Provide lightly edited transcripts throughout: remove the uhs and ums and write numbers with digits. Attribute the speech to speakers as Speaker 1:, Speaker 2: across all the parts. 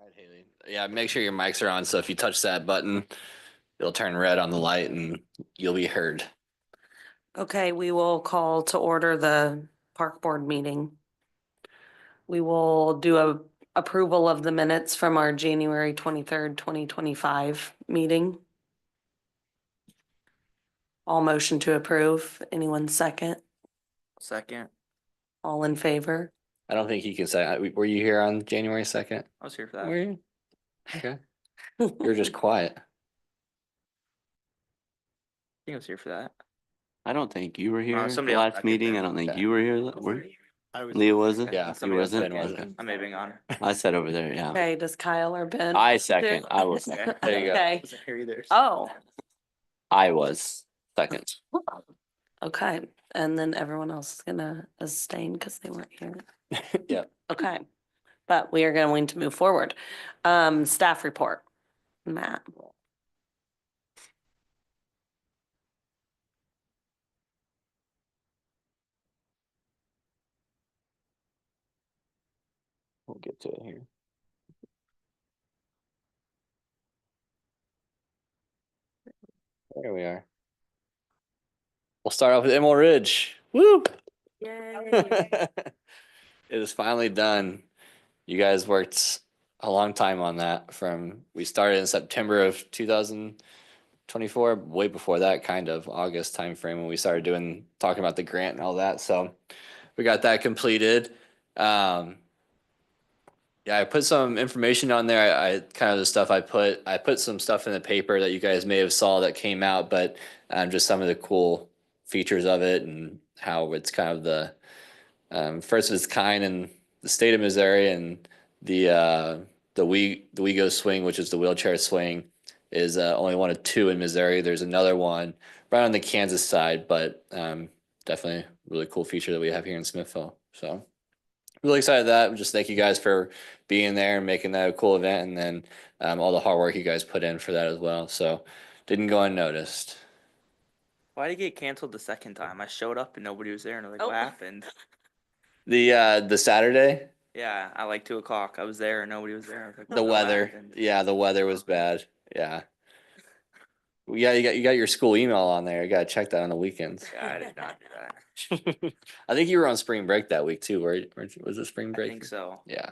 Speaker 1: Right, Haley. Yeah, make sure your mics are on. So if you touch that button, it'll turn red on the light and you'll be heard.
Speaker 2: Okay, we will call to order the park board meeting. We will do a approval of the minutes from our January 23rd, 2025 meeting. All motion to approve. Anyone second?
Speaker 3: Second.
Speaker 2: All in favor?
Speaker 1: I don't think you can say, were you here on January 2nd?
Speaker 3: I was here for that.
Speaker 1: Were you? Okay. You're just quiet.
Speaker 3: I think I was here for that.
Speaker 4: I don't think you were here the
Speaker 3: somebody else
Speaker 4: last
Speaker 3: back
Speaker 4: meeting.
Speaker 3: there.
Speaker 4: I don't think
Speaker 1: Okay.
Speaker 4: you were here. Were
Speaker 5: I was.
Speaker 4: Leah wasn't?
Speaker 1: Yeah,
Speaker 4: You
Speaker 3: somebody else
Speaker 4: wasn't?
Speaker 1: Ben
Speaker 3: back there.
Speaker 1: wasn't.
Speaker 3: I'm moving on.
Speaker 4: I sat over there, yeah.
Speaker 2: Okay, does Kyle or Ben?
Speaker 4: I second. I was
Speaker 3: Okay.
Speaker 4: second.
Speaker 1: There you go.
Speaker 2: Okay.
Speaker 3: Wasn't here either.
Speaker 2: Oh,
Speaker 4: I was second.
Speaker 2: okay. And then everyone else is gonna abstain because they weren't here.
Speaker 1: Yeah.
Speaker 2: Okay, but we are going to move forward. Staff report. Matt.
Speaker 1: We'll get to it here. There we are. We'll start off with Emerald Ridge. Woo! It is finally done. You guys worked a long time on that we started in September of 2024, way before that, kind of August timeframe when we started talking about the grant and all that. So we got that completed. Yeah, I put some information on there. I kind of the stuff I put some stuff in the paper that you guys may have saw that came out, but just some of the cool features of it and how it's kind of the first of its kind in the state of Missouri, and the WeGo swing, which is the wheelchair swing, is only one of two in Missouri. There's another one right on the Kansas side, but definitely a really cool feature that we have here in Smithville. So really excited that. Just thank you guys for being there and making that a cool event, and then all the hard work you guys put in for that as well. So didn't go unnoticed.
Speaker 3: Why did it get canceled the second time? I showed up and nobody was there, and I'm like,
Speaker 2: Oh.
Speaker 3: what happened?
Speaker 1: The Saturday,
Speaker 3: Yeah, at like 2:00. I was there and nobody was there. I was like,
Speaker 1: the
Speaker 3: what
Speaker 1: weather,
Speaker 3: happened?
Speaker 1: yeah, the weather was bad. Yeah. Yeah, you got your school email on there. You got to check that on the weekends.
Speaker 3: Yeah, I did not do that.
Speaker 1: I think you were on spring break that week too. Was it spring
Speaker 3: I
Speaker 1: break?
Speaker 3: think so.
Speaker 1: Yeah.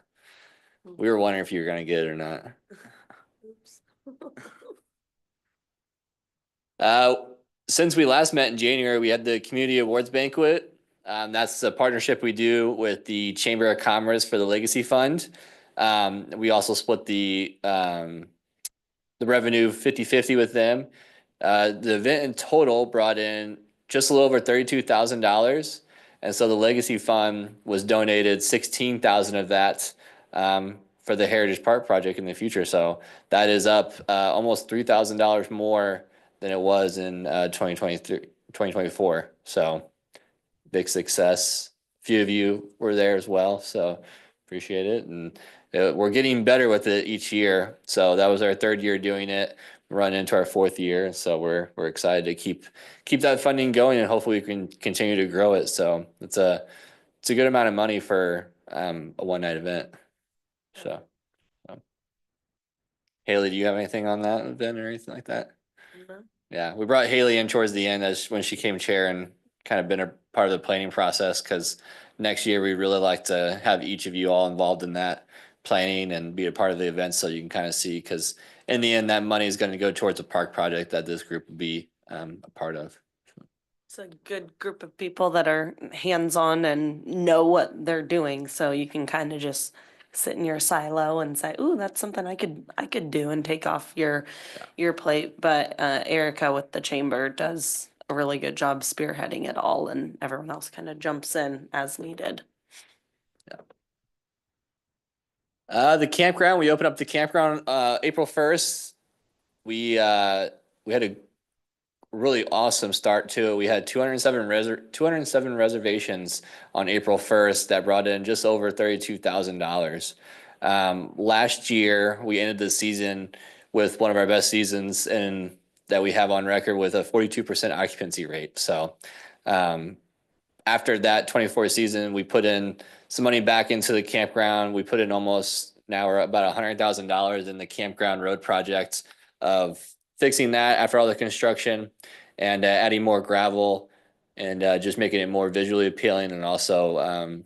Speaker 1: We were wondering if you were gonna get it or not. Since we last met in January, we had the community awards banquet. That's a partnership we do with the Chamber of Commerce for the Legacy Fund. We also split the revenue 50-50 with them. The event in total brought in just a little over $32,000. And so the Legacy Fund was donated 16,000 of that for the Heritage Park project in the future. So that is up almost $3,000 more than it was in 2024. So big success. A few of you were there as well, so appreciate it. And we're getting better with it each year. So that was our third year doing it, run into our fourth year. So we're excited to keep that funding going, and hopefully we can continue to grow it. So it's a good amount of money for a one-night event. So Haley, do you have anything on that event or anything like that?
Speaker 2: No.
Speaker 1: Yeah, we brought Haley in towards the end when she came chair and kind of been a part of the planning process, because next year we'd really like to have each of you all involved in that planning and be a part of the event, so you can kind of see, because in the end that money is going to go towards a park project that this group will be a part of.
Speaker 2: It's a good group of people that are hands-on and know what they're doing, so you can kind of just sit in your silo and say, "Ooh, that's something I could do," and take off your plate. But Erica with the chamber does a really good job spearheading it all, and everyone else kind of jumps in as needed.
Speaker 1: The campground, we opened up the campground April 1st. We had a really awesome start to it. We had 207 reservations on April 1st that brought in just over $32,000. Last year we ended the season with one of our best seasons that we have on record, with a 42% occupancy rate. So after that 24 season, we put in some money back into the campground. We put in almost now we're about $100,000 in the campground road project of fixing that after all the construction and adding more gravel and just making it more visually appealing and also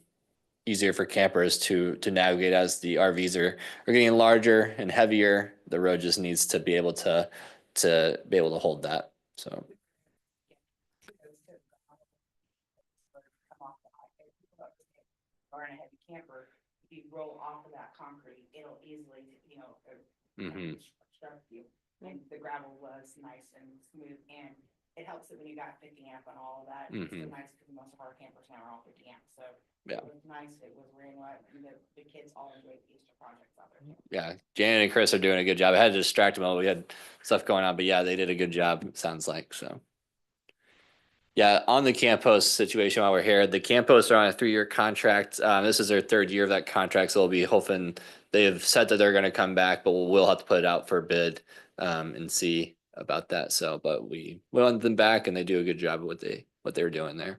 Speaker 1: easier for campers to navigate as the RVs are getting larger and heavier. The road just needs to be able to be able to hold that. So.
Speaker 5: Or in a heavy camper, if you roll off of that concrete, it'll easily, obstruct you. And the gravel was nice and smooth, and it helps that when you got 50 amp and all of that, it's so nice because most of our campers now are all 50 amp, so.
Speaker 1: Yeah.
Speaker 5: It was nice, it was rain wet, and the kids all enjoyed the Easter projects out there.
Speaker 1: Yeah, Janet and Chris are doing a good job. I had to distract them while we had stuff going on, but yeah, they did a good job, it sounds like, so. Yeah, on the Camp Post situation while we're here, the Camp Posts are on a 3-year contract. This is their 3rd year of that contract, so we'll be hoping they've said that they're going to come back, but we'll have to put it out for a bid and see about that. So, but we want them back, and they do a good job of what they're doing there.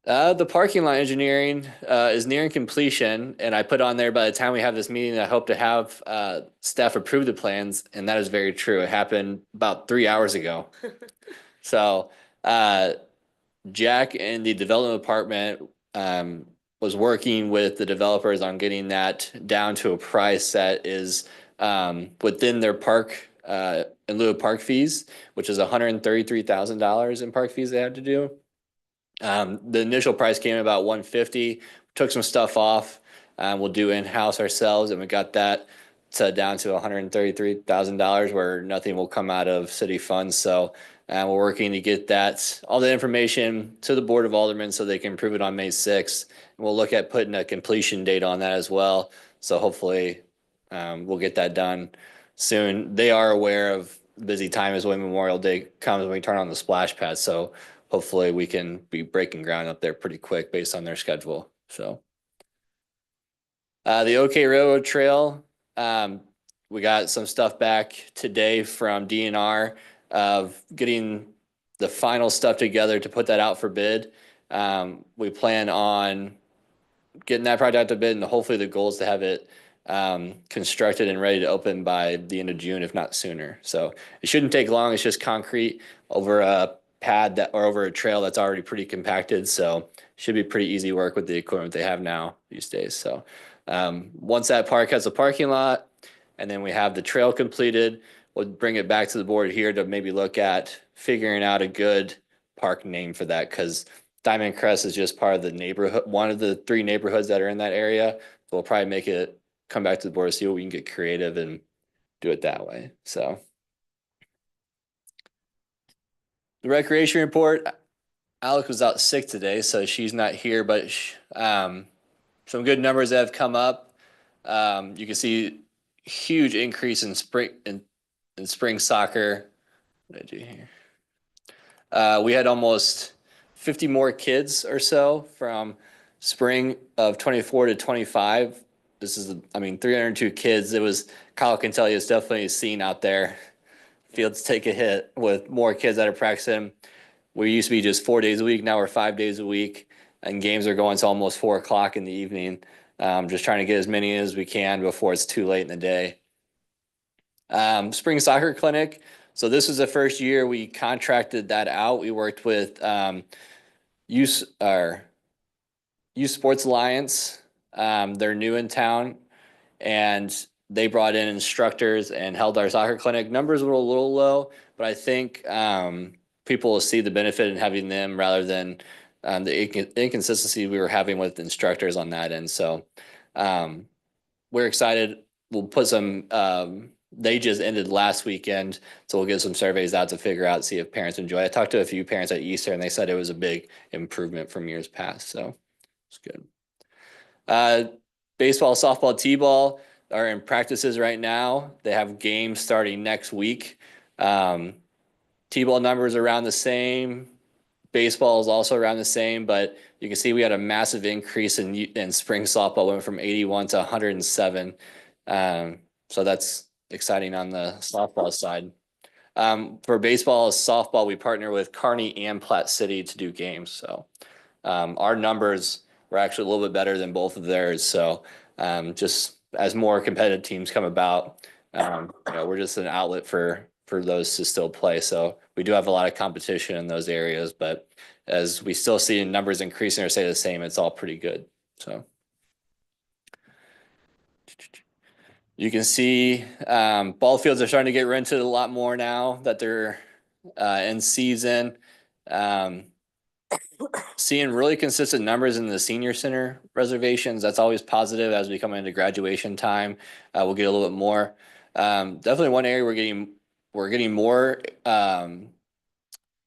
Speaker 1: The parking lot engineering is nearing completion, and I put on there by the time we have this meeting, I hope to have staff approve the plans, and that is very true. It happened about 3 hours ago. So Jack in the development department was working with the developers on getting that down to a price that is within their park in lieu of park fees, which is $133,000 in park fees they had to do. The initial price came in about $150. Took some stuff off. We'll do in-house ourselves, and we got that down to $133,000, where nothing will come out of city funds. So we're working to get that all the information to the Board of Aldermen so they can approve it on May 6th. And we'll look at putting a completion date on that as well. So hopefully we'll get that done soon. They are aware of the busy time as when Memorial Day comes when we turn on the splash pad. So hopefully we can be breaking ground up there pretty quick based on their schedule. So the OK Railroad Trail, we got some stuff back today from DNR of getting the final stuff together to put that out for bid. We plan on getting that project out to bid, and hopefully the goal is to have it constructed and ready to open by the end of June, if not sooner. So it shouldn't take long. It's just concrete over a pad that or over a trail that's already pretty compacted, so should be pretty easy work with the equipment they have now these days. So once that park has a parking lot and then we have the trail completed, we'll bring it back to the board here to maybe look at figuring out a good park name for that, because Diamond Crest is just part of the neighborhood, one of the 3 neighborhoods that are in that area. So we'll probably make it come back to the board to see what we can get creative and do it that way. So the recreation report, Alec was out sick today, so she's not here, but some good numbers that have come up. You can see huge increase in spring soccer. What did I do here? We had almost 50 more kids or so from spring of 24 to 25. This is, 302 kids. It was, Kyle can tell you, it's definitely a scene out there. Fields take a hit with more kids that are practicing. We used to be just 4 days a week. Now we're 5 days a week, and games are going to almost 4 o'clock in the evening. Just trying to get as many as we can before it's too late in the day. Spring soccer clinic. So this was the first year we contracted that out. We worked with Youth Sports Alliance. They're new in town, and they brought in instructors and held our soccer clinic. Numbers were a little low, but I think people will see the benefit in having them rather than the inconsistency we were having with instructors on that end. So we're excited. We'll put some, they just ended last weekend, so we'll get some surveys out to figure out, see if parents enjoy it. I talked to a few parents at Easter, and they said it was a big improvement from years past, so it's good. Baseball, softball, t-ball are in practices right now. They have games starting next week. T-ball numbers around the same. Baseball is also around the same, but you can see we had a massive increase in spring softball. Went from 81 to 107. So that's exciting on the softball side. For baseball, softball, we partner with Kearney and Platte City to do games. So our numbers we're actually a little bit better than both of theirs. So just as more competitive teams come about, we're just an outlet for those to still play. So we do have a lot of competition in those areas, but as we still see numbers increasing or stay the same, it's all pretty good. So you can see ball fields are starting to get rented a lot more now that they're in season. Seeing really consistent numbers in the senior center reservations. That's always positive as we come into graduation time. We'll get a little bit more. Definitely one area we're getting more kind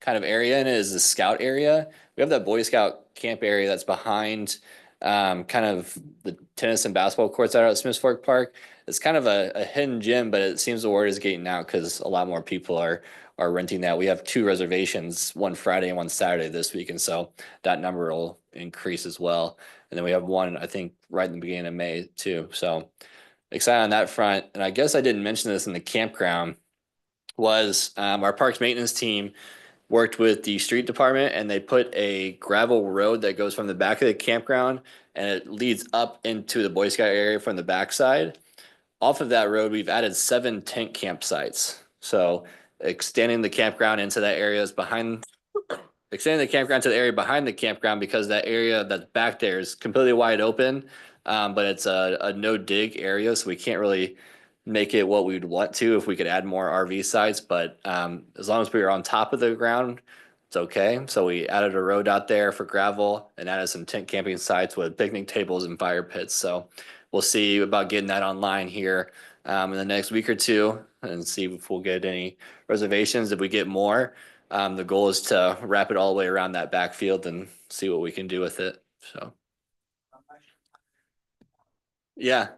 Speaker 1: of area in is the scout area. We have that Boy Scout camp area that's behind kind of the tennis and basketball courts out at Smiths Fork Park. It's kind of a hidden gem, but it seems the word is getting out because a lot more people are renting that. We have 2 reservations, one Friday and one Saturday this week, and so that number will increase as well. And then we have one, I think, right in the beginning of May too. So excited on that front. And I guess I didn't mention this in the campground was our parks maintenance team worked with the street department and they put a gravel road that goes from the back of the campground and it leads up into the Boy Scout area from the backside. Off of that road, we've added 7 tent campsites. So extending the campground into that area is extending the campground to the area behind the campground because that area that's back there is completely wide open. But it's a no dig area, so we can't really make it what we'd want to if we could add more RV sites. But as long as we were on top of the ground, it's okay. So we added a road out there for gravel and added some tent camping sites with picnic tables and fire pits. So we'll see about getting that online here in the next week or two and see if we'll get any reservations. If we get more, the goal is to wrap it all the way around that backfield and see what we can do with it. So. Yeah.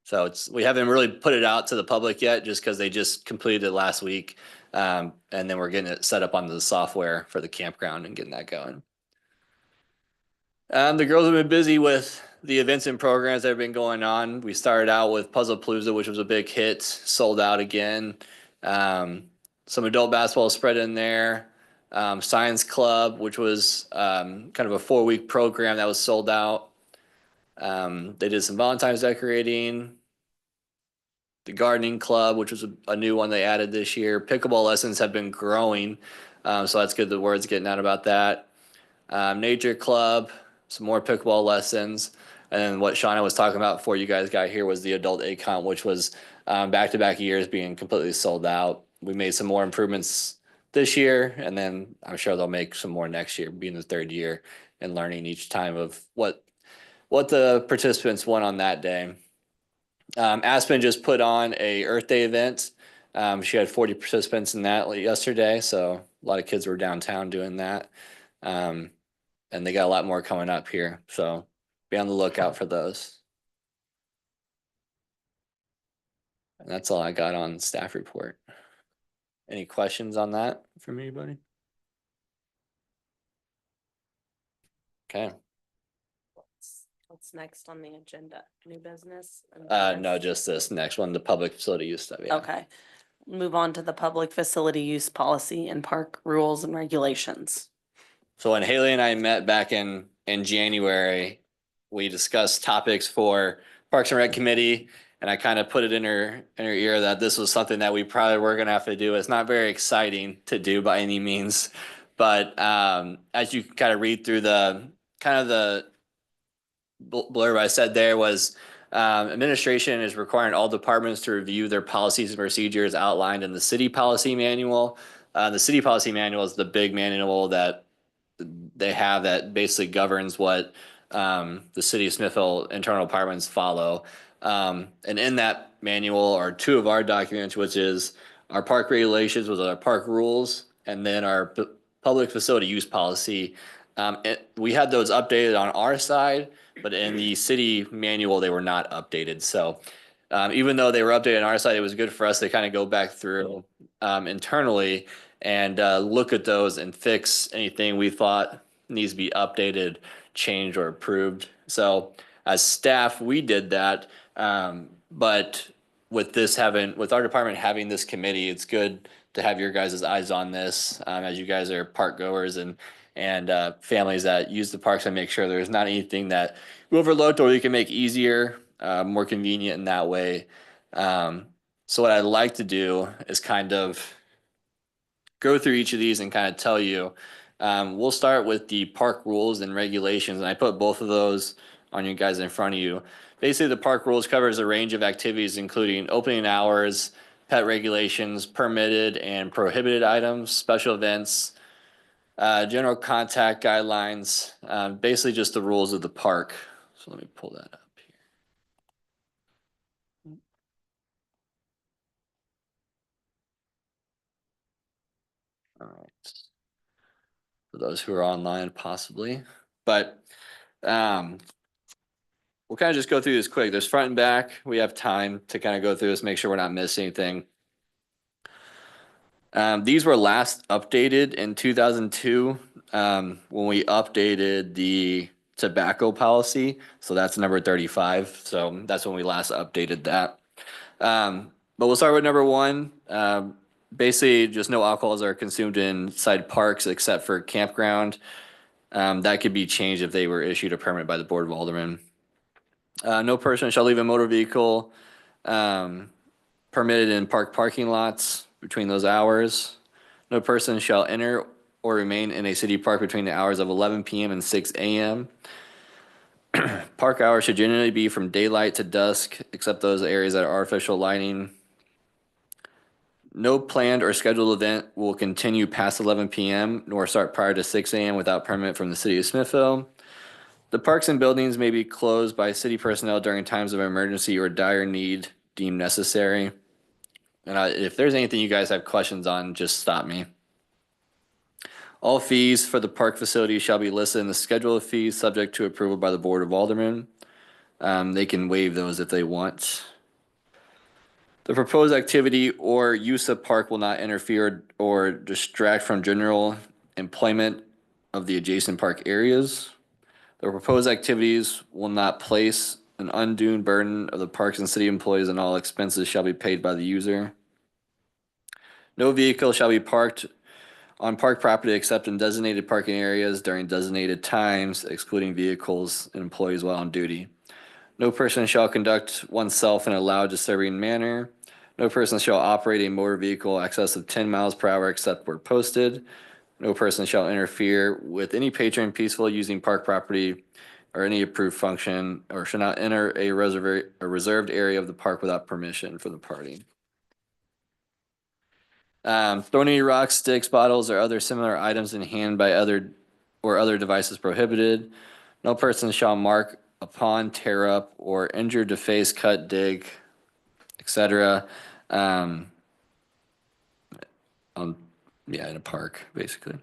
Speaker 1: So we haven't really put it out to the public yet just because they just completed it last week. And then we're getting it set up onto the software for the campground and getting that going. The girls have been busy with the events and programs that have been going on. We started out with Puzzle Palooza, which was a big hit, sold out again. Some adult basketball spread in there. Science Club, which was kind of a 4-week program that was sold out. They did some Valentine's decorating. The gardening club, which was a new one they added this year. Pickleball lessons have been growing. So that's good. The word's getting out about that. Nature club, some more pickleball lessons. And then what Shauna was talking about before you guys got here was the adult ACOM, which was back-to-back years being completely sold out. We made some more improvements this year, and then I'm sure they'll make some more next year, being the 3rd year and learning each time of what the participants want on that day. Aspen just put on a Earth Day event. She had 40 participants in that yesterday, so a lot of kids were downtown doing that. And they got a lot more coming up here, so be on the lookout for those. And that's all I got on staff report. Any questions on that from anybody? Okay.
Speaker 2: What's next on the agenda? New business?
Speaker 1: No, just this next one, the public facility use stuff. Yeah.
Speaker 2: Okay. Move on to the public facility use policy and park rules and regulations.
Speaker 1: So when Haley and I met back in January, we discussed topics for Parks and Rec Committee, and I kind of put it in her ear that this was something that we probably were gonna have to do. It's not very exciting to do by any means, but as you kind of read through the blurb I said there was administration is requiring all departments to review their policies and procedures outlined in the city policy manual. The city policy manual is the big manual that they have that basically governs what the city of Smithville internal departments follow. And in that manual are 2 of our documents, which is our park regulations, with our park rules, and then our public facility use policy. We had those updated on our side, but in the city manual, they were not updated. So even though they were updated on our side, it was good for us to kind of go back through internally and look at those and fix anything we thought needs to be updated, changed, or approved. So as staff, we did that. But with our department having this committee, it's good to have your guys' eyes on this as you guys are park goers and and families that use the parks and make sure there's not anything that we overlooked or we can make easier, more convenient in that way. So what I'd like to do is kind of go through each of these and kind of tell you. We'll start with the park rules and regulations, and I put both of those on you guys in front of you. Basically, the park rules covers a range of activities, including opening hours, pet regulations, permitted and prohibited items, special events, general contact guidelines, basically just the rules of the park. So let me pull that up here. All right. For those who are online, possibly, but we'll kind of just go through this quick. There's front and back. We have time to kind of go through this, make sure we're not missing anything. These were last updated in 2002 when we updated the tobacco policy. So that's number 35. So that's when we last updated that. But we'll start with number 1. Basically, just no alcohols are consumed inside parks except for campground. That could be changed if they were issued a permit by the Board of Aldermen. No person shall leave a motor vehicle permitted in park parking lots between those hours. No person shall enter or remain in a city park between the hours of 11 p.m. and 6 a.m. Park hours should generally be from daylight to dusk, except those areas that are artificial lighting. No planned or scheduled event will continue past 11 p.m. nor start prior to 6 a.m. without permit from the city of Smithville. The parks and buildings may be closed by city personnel during times of emergency or dire need deemed necessary. And if there's anything you guys have questions on, just stop me. All fees for the park facility shall be listed in the schedule of fees subject to approval by the Board of Aldermen. They can waive those if they want. The proposed activity or use of park will not interfere or distract from general employment of the adjacent park areas. The proposed activities will not place an undue burden of the parks and city employees, and all expenses shall be paid by the user. No vehicle shall be parked on park property except in designated parking areas during designated times, excluding vehicles and employees while on duty. No person shall conduct oneself in a loud, disturbing manner. No person shall operate a motor vehicle excess of 10 miles per hour except where posted. No person shall interfere with any patron peacefully using park property or any approved function, or shall not enter a reserved area of the park without permission from the party. Throwing any rocks, sticks, bottles, or other similar items in hand by other devices prohibited. No person shall mark upon, tear up, or injure, deface, cut, dig, etc. In a park, basically.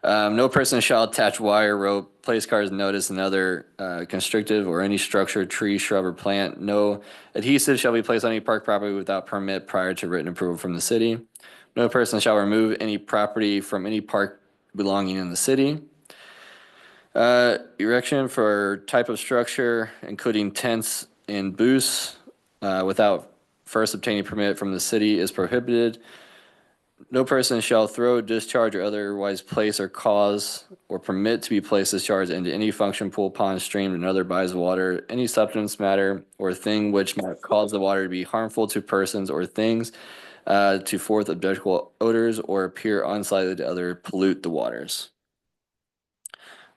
Speaker 1: No person shall attach wire, rope, place cars, notice, and other constrictive or any structure, tree, shrub, or plant. No adhesive shall be placed on any park property without permit prior to written approval from the city. No person shall remove any property from any park belonging in the city. Erection for type of structure, including tents and booths, without first obtaining permit from the city is prohibited. No person shall throw, discharge, or otherwise place or cause or permit to be placed, discharged into any function, pool, pond, stream, and other bodies of water, any substance, matter, or thing which might cause the water to be harmful to persons or things, to forth objectionable odors, or appear unsightly to other, pollute the waters.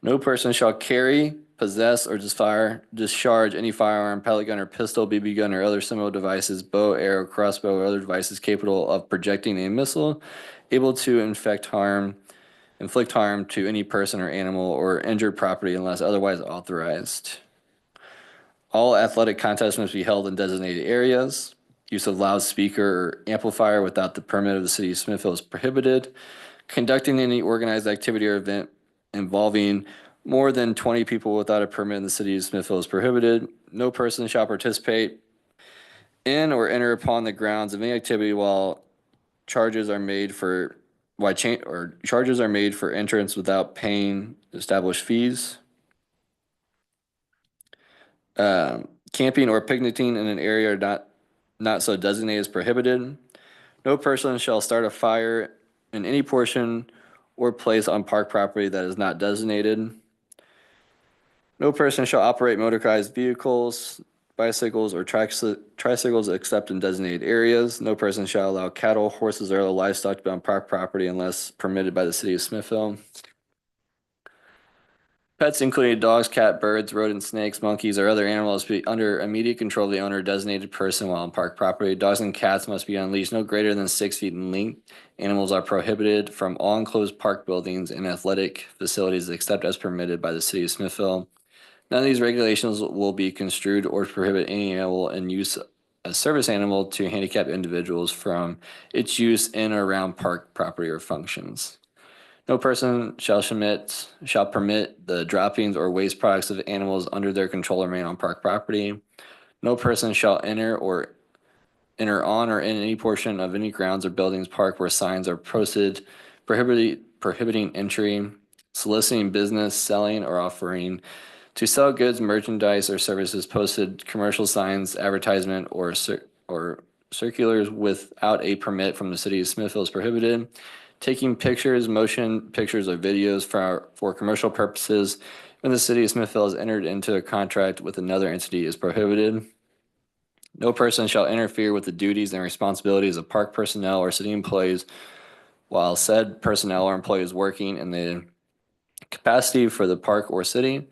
Speaker 1: No person shall carry, possess, or discharge any firearm, pellet gun, or pistol, BB gun, or other similar devices, bow, arrow, crossbow, or other devices capable of projecting a missile, able to inflict harm to any person or animal or injured property unless otherwise authorized. All athletic contests must be held in designated areas. Use of loudspeaker or amplifier without the permit of the city of Smithville is prohibited. Conducting any organized activity or event involving more than 20 people without a permit in the city of Smithville is prohibited. No person shall participate in or enter upon the grounds of any activity while charges are made for entrance without paying established fees. Camping or picnicking in an area not so designated is prohibited. No person shall start a fire in any portion or place on park property that is not designated. No person shall operate motorized vehicles, bicycles, or tricycles except in designated areas. No person shall allow cattle, horses, or other livestock to be on park property unless permitted by the city of Smithville. Pets, including dogs, cat, birds, rodents, snakes, monkeys, or other animals, be under immediate control of the owner or designated person while on park property. Dogs and cats must be on leash no greater than 6 feet in length. Animals are prohibited from all enclosed park buildings and athletic facilities except as permitted by the city of Smithville. None of these regulations will be construed or prohibit any animal in use as service animal to handicapped individuals from its use in or around park property or functions. No person shall permit the droppings or waste products of animals under their control or remain on park property. No person shall enter on or in any portion of any grounds or buildings, park where signs are posted prohibiting entry, soliciting business, selling, or offering to sell goods, merchandise, or services, posted commercial signs, advertisement, or circulars without a permit from the city of Smithville is prohibited. Taking pictures, motion pictures, or videos for commercial purposes when the city of Smithville has entered into a contract with another entity is prohibited. No person shall interfere with the duties and responsibilities of park personnel or city employees while said personnel or employee is working in the capacity for the park or city.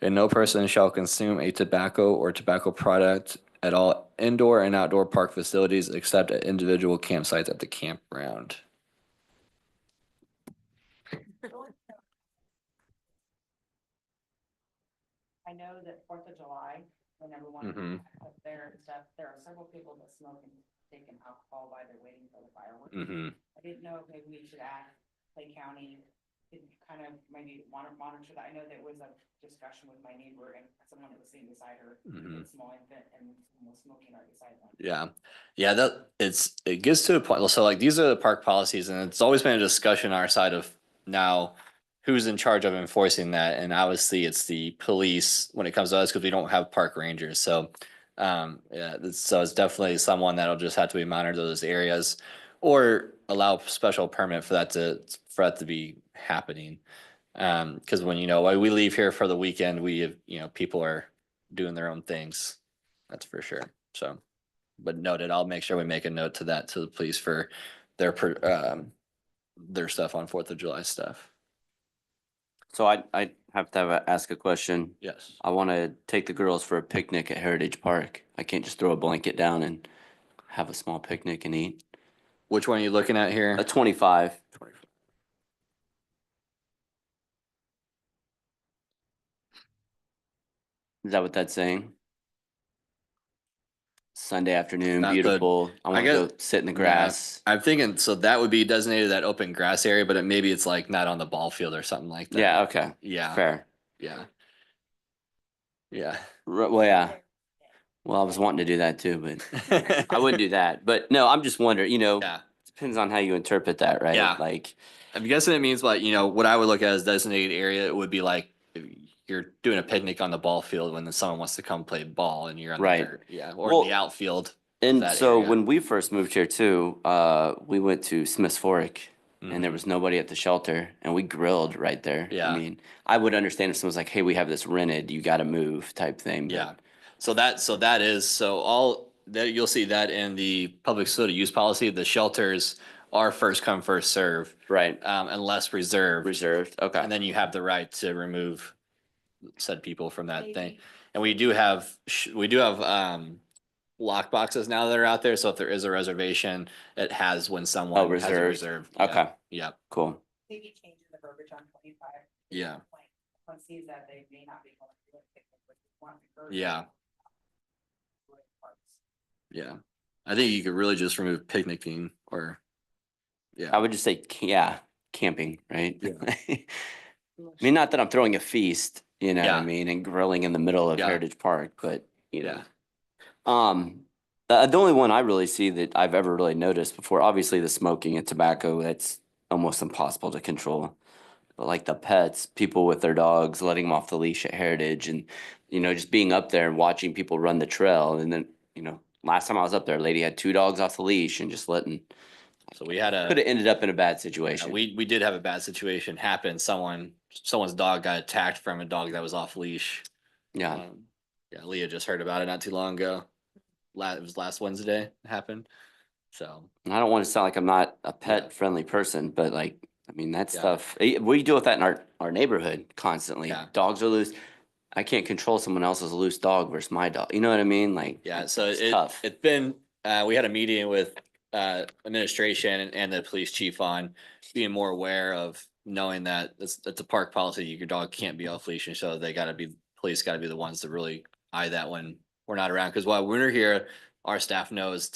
Speaker 1: And no person shall consume a tobacco or tobacco product at all indoor and outdoor park facilities except at individual campsites at the campground.
Speaker 5: I know that 4th of July, when everyone
Speaker 1: Mhm.
Speaker 5: up there and stuff, there are several people that smoke and taking alcohol while they're waiting for the fireworks.
Speaker 1: Mm-hmm.
Speaker 5: I didn't know if maybe we should ask Clay County to kind of maybe monitor that. I know there was a discussion with my neighbor and someone that was sitting beside her,
Speaker 1: Mhm.
Speaker 5: a small infant, and someone was smoking right beside them.
Speaker 1: Yeah. Yeah, it gets to a point. So like these are the park policies and it's always been a discussion on our side of now who's in charge of enforcing that. And obviously it's the police when it comes to us because we don't have park rangers. So yeah, so it's definitely someone that'll just have to be monitored those areas or allow special permit for that to be happening. Because when we leave here for the weekend, people are doing their own things. That's for sure. So, but noted, I'll make sure we make a note to the police for their stuff on 4th of July stuff.
Speaker 4: So I have to ask a question.
Speaker 1: Yes.
Speaker 4: I want to take the girls for a picnic at Heritage Park. I can't just throw a blanket down and have a small picnic and eat.
Speaker 1: Which one are you looking at here?
Speaker 4: A 25. Is that what that's saying? Sunday afternoon,
Speaker 1: Not the-
Speaker 4: beautiful. I want to
Speaker 1: guess-
Speaker 4: go sit in the grass.
Speaker 1: I'm thinking, so that would be designated that open grass area, but maybe it's like not on the ball field or something like that.
Speaker 4: Yeah, okay.
Speaker 1: Yeah.
Speaker 4: Fair.
Speaker 1: Yeah. Yeah.
Speaker 4: Well, yeah. Well, I was wanting to do that too, but I wouldn't do that. But no, I'm just wondering,
Speaker 1: Yeah.
Speaker 4: depends on how you interpret that, right?
Speaker 1: Yeah.
Speaker 4: Like,
Speaker 1: I'm guessing it means like, what I would look at as designated area, it would be like if you're doing a picnic on the ball field when someone wants to come play ball and you're on
Speaker 4: Right.
Speaker 1: the dirt. Yeah. Or
Speaker 4: Well,
Speaker 1: the outfield.
Speaker 4: and
Speaker 1: that
Speaker 4: so
Speaker 1: area.
Speaker 4: when we first moved here too, we went to Smith's Fork and there
Speaker 1: Mhm.
Speaker 4: was nobody at the shelter and we grilled right there.
Speaker 1: Yeah.
Speaker 4: I mean, I would understand if someone's like, hey, we have this rented, you got to move type thing. but-
Speaker 1: Yeah. So all that you'll see that in the public facility use policy, the shelters are first come, first serve,
Speaker 4: Right.
Speaker 1: unless reserved.
Speaker 4: Reserved. Okay.
Speaker 1: And then you have the right to remove said people from that thing.
Speaker 5: Maybe.
Speaker 1: And we do have lock boxes now that are out there. So if there is a reservation, it has when someone has it
Speaker 4: reserved.
Speaker 1: reserved. Yeah.
Speaker 4: Okay.
Speaker 1: Yeah.
Speaker 4: Cool.
Speaker 5: Maybe changing the verbiage on 25.
Speaker 1: Yeah.
Speaker 5: One sees that they may not be going to do it, but want to encourage
Speaker 1: Yeah.
Speaker 5: them to do it parks.
Speaker 1: Yeah. I think you could really just remove picnicking or,
Speaker 4: I would just say, camping, right?
Speaker 1: Yeah.
Speaker 4: I mean, not that I'm throwing a feast, what
Speaker 1: Yeah.
Speaker 4: I mean, and grilling in the middle of
Speaker 1: Yeah.
Speaker 4: Heritage Park, but
Speaker 1: yeah.
Speaker 4: The only one I really see that I've ever really noticed before, obviously the smoking and tobacco, that's almost impossible to control. But like the pets, people with their dogs, letting them off the leash at Heritage and, just being up there and watching people run the trail. And then, last time I was up there, a lady had 2 dogs off the leash and just letting,
Speaker 1: So we had
Speaker 4: Could have
Speaker 1: a,
Speaker 4: ended up in a bad situation.
Speaker 1: we did have a bad situation happen. Someone's dog got attacked from a dog that was off leash.
Speaker 4: Yeah,
Speaker 1: Yeah, Leah just heard about it not too long ago. It was last Wednesday it happened. So,
Speaker 4: and I don't want to sound like I'm not a
Speaker 1: Yeah.
Speaker 4: pet friendly person, but like, I mean, that
Speaker 1: Yeah.
Speaker 4: stuff, we deal with that in our neighborhood constantly.
Speaker 1: Yeah.
Speaker 4: Dogs are loose. I can't control someone else's loose dog versus my dog. You know what I mean? Like,
Speaker 1: yeah, so
Speaker 4: it's tough.
Speaker 1: it's been, we had a meeting with administration and the police chief on being more aware of knowing that it's a park policy, your dog can't be off leash, and so police gotta be the ones to really eye that when we're not around, because while we're here, our staff knows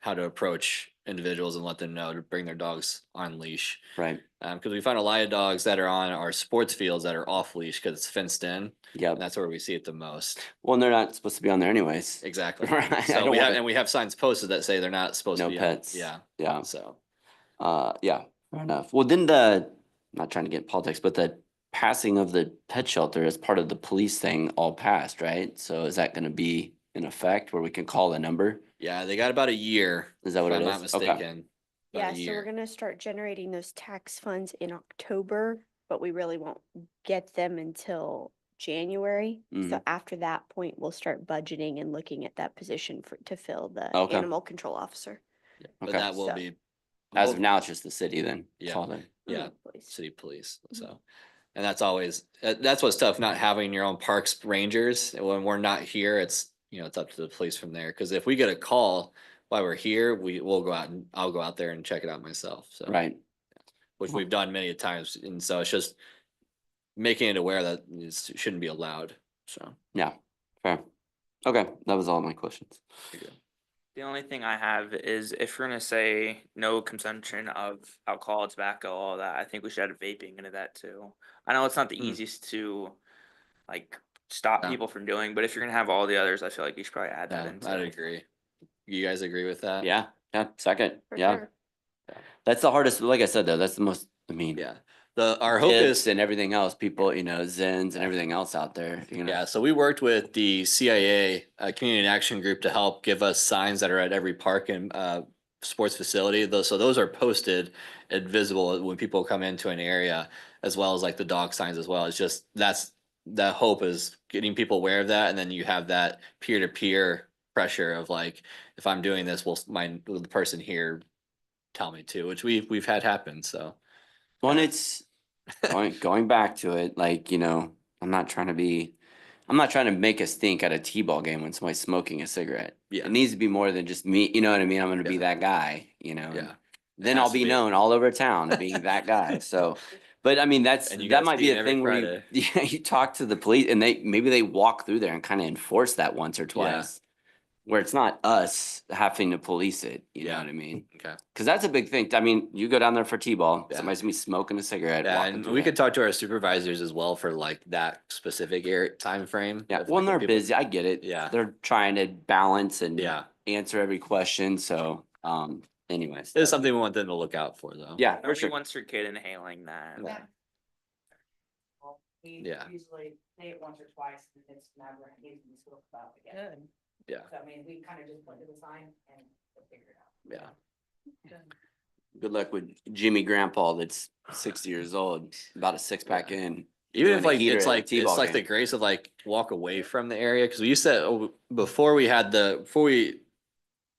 Speaker 1: how to approach individuals and let them know to bring their dogs on leash.
Speaker 4: Right.
Speaker 1: Because we find a lot of dogs that are on our sports fields that are off leash because it's fenced in,
Speaker 4: Yep.
Speaker 1: and that's where we see it the most.
Speaker 4: Well, and they're not supposed to be on there anyways.
Speaker 1: Exactly.
Speaker 4: Right, I
Speaker 1: So
Speaker 4: don't
Speaker 1: we have,
Speaker 4: wanna-
Speaker 1: and we have signs posted that say they're not supposed
Speaker 4: No
Speaker 1: to be.
Speaker 4: pets.
Speaker 1: Yeah.
Speaker 4: Yeah.
Speaker 1: So,
Speaker 4: Yeah, fair enough. Well, then not trying to get in politics, but the passing of the pet shelter as part of the police thing all passed, right? So is that gonna be in effect where we can call the number?
Speaker 1: yeah, they got about a year.
Speaker 4: Is that what
Speaker 1: if
Speaker 4: it
Speaker 1: I'm not
Speaker 4: is? Okay.
Speaker 1: mistaken. About
Speaker 6: Yeah,
Speaker 1: a
Speaker 6: so
Speaker 1: year.
Speaker 6: we're gonna start generating those tax funds in October, but we really won't get them until January. So
Speaker 4: Mhm.
Speaker 6: after that point, we'll start budgeting and looking at that position to fill the
Speaker 4: Okay.
Speaker 6: animal control officer.
Speaker 1: Yeah, but
Speaker 4: Okay.
Speaker 1: that will
Speaker 6: So-
Speaker 1: be.
Speaker 4: As of
Speaker 1: we'll-
Speaker 4: now, it's just the city then.
Speaker 1: Yeah.
Speaker 4: Call it.
Speaker 1: Yeah,
Speaker 6: Please.
Speaker 1: city police. So, and that's always, that's what's tough, not having your own parks rangers. When we're not here, it's up to the police from there. Because if we get a call while we're here, we'll go out and I'll go out there and check it out myself. So,
Speaker 4: Right.
Speaker 1: which we've done many a times. And so it's just making it aware that it shouldn't be allowed. So,
Speaker 4: Yeah, fair. Okay, that was all my questions.
Speaker 3: The only thing I have is if we're gonna say no consumption of alcohol, tobacco, all that, I think we should add vaping into that too. I know it's not the easiest to like stop
Speaker 1: Yeah.
Speaker 3: people from doing, but if you're gonna have all the others, I feel like you should probably add that
Speaker 1: yeah,
Speaker 3: in
Speaker 1: I'd
Speaker 3: too.
Speaker 1: agree. You guys agree with that?
Speaker 4: Yeah, second,
Speaker 6: For
Speaker 4: yeah.
Speaker 6: sure.
Speaker 4: That's the hardest, like I said, though, that's the most, I mean.
Speaker 1: Yeah. Our hope
Speaker 4: kids
Speaker 1: is,
Speaker 4: and everything else, people, Zens and everything else out there,
Speaker 1: yeah, so we worked with the CIA, Community Action Group, to help give us signs that are at every park and sports facility. Those are posted and visible when people come into an area, as well as like the dog signs as well. It's just, that hope is getting people aware of that, and then you have that peer-to-peer pressure of like, if I'm doing this, will the person here tell me to, which we've had happen, so.
Speaker 4: Well, it's going back to it, like, I'm not trying to make us think at a T-ball game when somebody's smoking a cigarette.
Speaker 1: Yeah.
Speaker 4: It needs to be more than just me, you know what I mean? I'm gonna be
Speaker 1: Yeah.
Speaker 4: that guy, and
Speaker 1: Yeah.
Speaker 4: then
Speaker 1: It
Speaker 4: I'll
Speaker 1: has to
Speaker 4: be
Speaker 1: be.
Speaker 4: known all over town being that guy, so. But I mean,
Speaker 1: And you
Speaker 4: that
Speaker 1: guys
Speaker 4: might
Speaker 1: see
Speaker 4: be
Speaker 1: it
Speaker 4: a
Speaker 1: every
Speaker 4: thing where
Speaker 1: Friday.
Speaker 4: you talk to the police and maybe they walk through there and kind of enforce that once or twice. Where it's not us having to police it, you know
Speaker 1: Yeah.
Speaker 4: what I mean?
Speaker 1: Okay.
Speaker 4: Cause that's a big thing. I mean, you go down there for T-ball,
Speaker 1: Yeah.
Speaker 4: somebody's gonna be smoking a cigarette.
Speaker 1: Yeah,
Speaker 4: walking
Speaker 1: and
Speaker 4: through
Speaker 1: we
Speaker 4: there.
Speaker 1: could talk to our supervisors as well for like that specific time frame.
Speaker 4: Yeah,
Speaker 1: of,
Speaker 4: well,
Speaker 1: like,
Speaker 4: they're
Speaker 1: when people-
Speaker 4: busy. I get it.
Speaker 1: Yeah.
Speaker 4: They're trying to balance and
Speaker 1: Yeah,
Speaker 4: answer every question. So, anyways.
Speaker 1: it's something we want them to look out for, though.
Speaker 4: Yeah, for
Speaker 3: Nobody
Speaker 4: sure.
Speaker 3: wants your kid inhaling that.
Speaker 1: Yeah.
Speaker 5: Well, we
Speaker 1: Yeah.
Speaker 5: usually say it once or twice, and it's never, needs to be spoke about again.
Speaker 2: Good.
Speaker 1: Yeah,
Speaker 5: So I mean, we kind of just went to the sign and we'll figure it out.
Speaker 1: yeah.
Speaker 4: Good luck with Jimmy Grandpa that's 60 years old, about a six-pack in.
Speaker 1: Even
Speaker 4: doing
Speaker 1: if
Speaker 4: a
Speaker 1: like
Speaker 4: heater
Speaker 1: it's
Speaker 4: at a
Speaker 1: like
Speaker 4: T-ball
Speaker 1: the
Speaker 4: game.
Speaker 1: grace of like walk away from the area, because we used to before we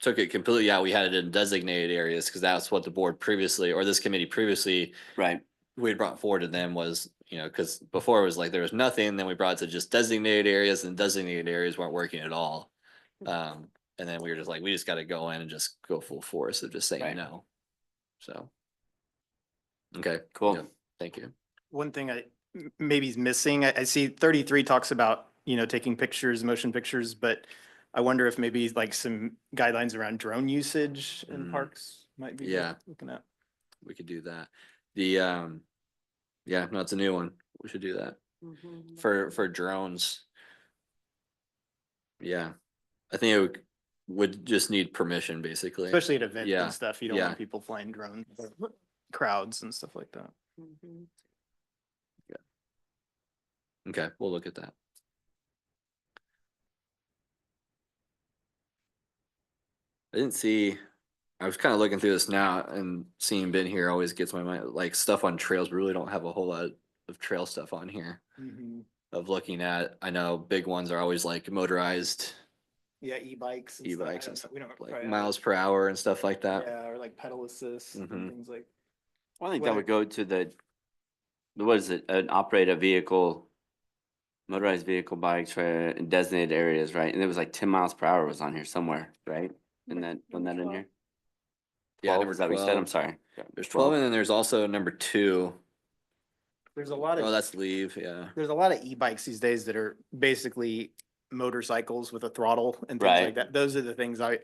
Speaker 1: took it completely out, we had it in designated areas because that's what the board previously, or this committee previously,
Speaker 4: Right.
Speaker 1: we had brought forward to them was, because before it was like there was nothing, then we brought it to just designated areas, and designated areas weren't working at all. And then we were just like, we just got to go in and just go full force of just saying
Speaker 4: Right.
Speaker 1: no. So. Okay,
Speaker 4: Cool.
Speaker 1: yeah, thank you.
Speaker 7: One thing maybe is missing, I see 33 talks about, taking pictures, motion pictures, but I wonder if maybe like some guidelines around drone usage in
Speaker 1: Mm.
Speaker 7: parks might be
Speaker 1: Yeah.
Speaker 7: looking at.
Speaker 1: We could do that. Yeah, no, it's a new one. We should do that
Speaker 2: Mhm.
Speaker 1: for drones. Yeah, I think it would just need permission, basically.
Speaker 7: Especially at events
Speaker 1: Yeah,
Speaker 7: and stuff, you don't
Speaker 1: yeah.
Speaker 7: want people flying drones, or crowds and stuff like that.
Speaker 2: Mhm.
Speaker 1: Okay, we'll look at that. I didn't see I was kind of looking through this now and seeing Ben here always gets my mind, like stuff on trails. We really don't have a whole lot of trail stuff on here of looking at. I know big ones are always like motorized
Speaker 7: Yeah, e-bikes.
Speaker 1: e-bikes
Speaker 7: I
Speaker 1: and
Speaker 7: don't
Speaker 1: stuff,
Speaker 7: know, we don't
Speaker 1: like
Speaker 7: probably have
Speaker 1: miles
Speaker 7: it.
Speaker 1: per hour and stuff like that.
Speaker 7: Yeah, or like pedal assist and
Speaker 1: Mhm.
Speaker 7: things like.
Speaker 4: Well, I think that
Speaker 7: Whether-
Speaker 4: would go to what is it, an operate a vehicle, motorized vehicle bike trail in designated areas, right? And it was like 10 miles per hour was on here somewhere, right? And that, wasn't that in here?
Speaker 1: Yeah,
Speaker 4: 12,
Speaker 1: number
Speaker 4: is that what you said? I'm
Speaker 1: 12.
Speaker 4: sorry.
Speaker 1: There's 12 and then there's also number 2.
Speaker 7: There's a lot
Speaker 1: Oh,
Speaker 7: of,
Speaker 1: that's leave, yeah.
Speaker 7: there's a lot of e-bikes these days that are basically motorcycles with a throttle and things
Speaker 4: Right.
Speaker 7: like that. Those are the things I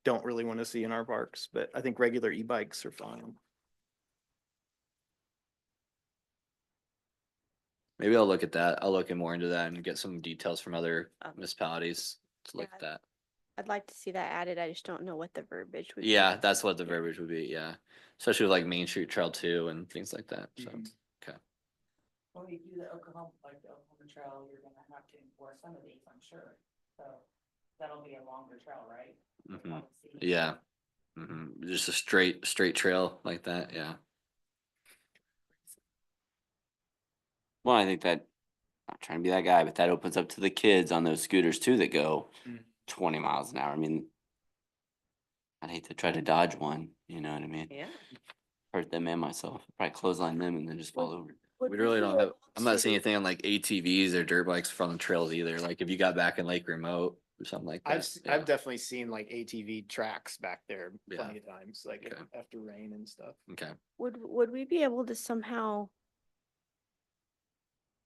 Speaker 7: don't really want to see in our parks, but I think regular e-bikes are fine.
Speaker 1: Maybe I'll look at that. I'll look more into that and get some details from other
Speaker 2: Okay.
Speaker 1: municipalities to look
Speaker 6: Yeah.
Speaker 1: at that.
Speaker 6: I'd like to see that added. I just don't know what the verbiage would be.
Speaker 1: Yeah, that's what the verbiage would be, yeah. Especially with like Main Street Trail 2 and things like that, so,
Speaker 7: Mhm.
Speaker 1: okay.
Speaker 5: When we do the Oklahoma, like the Oklahoma Trail, you're gonna have to enforce some of these, I'm sure. So that'll be a longer trail, right? For
Speaker 1: Mhm.
Speaker 5: public safety.
Speaker 1: Yeah. Just a straight trail like that, yeah.
Speaker 4: Well, I think that, not trying to be that guy, but that opens up to the kids on those scooters too that go
Speaker 7: Mm.
Speaker 4: 20 miles an hour. I mean, I'd hate to try to dodge one, you know what I mean?
Speaker 2: Yeah.
Speaker 4: Hurt them and myself, probably clothesline them and then just fall over.
Speaker 6: Would
Speaker 1: We really
Speaker 6: be
Speaker 1: don't have,
Speaker 6: able
Speaker 1: I'm not seeing
Speaker 6: to-
Speaker 1: anything on like ATVs or dirt bikes from the trails either. Like if you got back in Lake Remote or something like that. yeah.
Speaker 7: I've definitely seen like ATV tracks back there
Speaker 1: Yeah.
Speaker 7: plenty of times, like
Speaker 1: Okay.
Speaker 7: after rain and stuff.
Speaker 1: Okay,
Speaker 6: Would we be able to somehow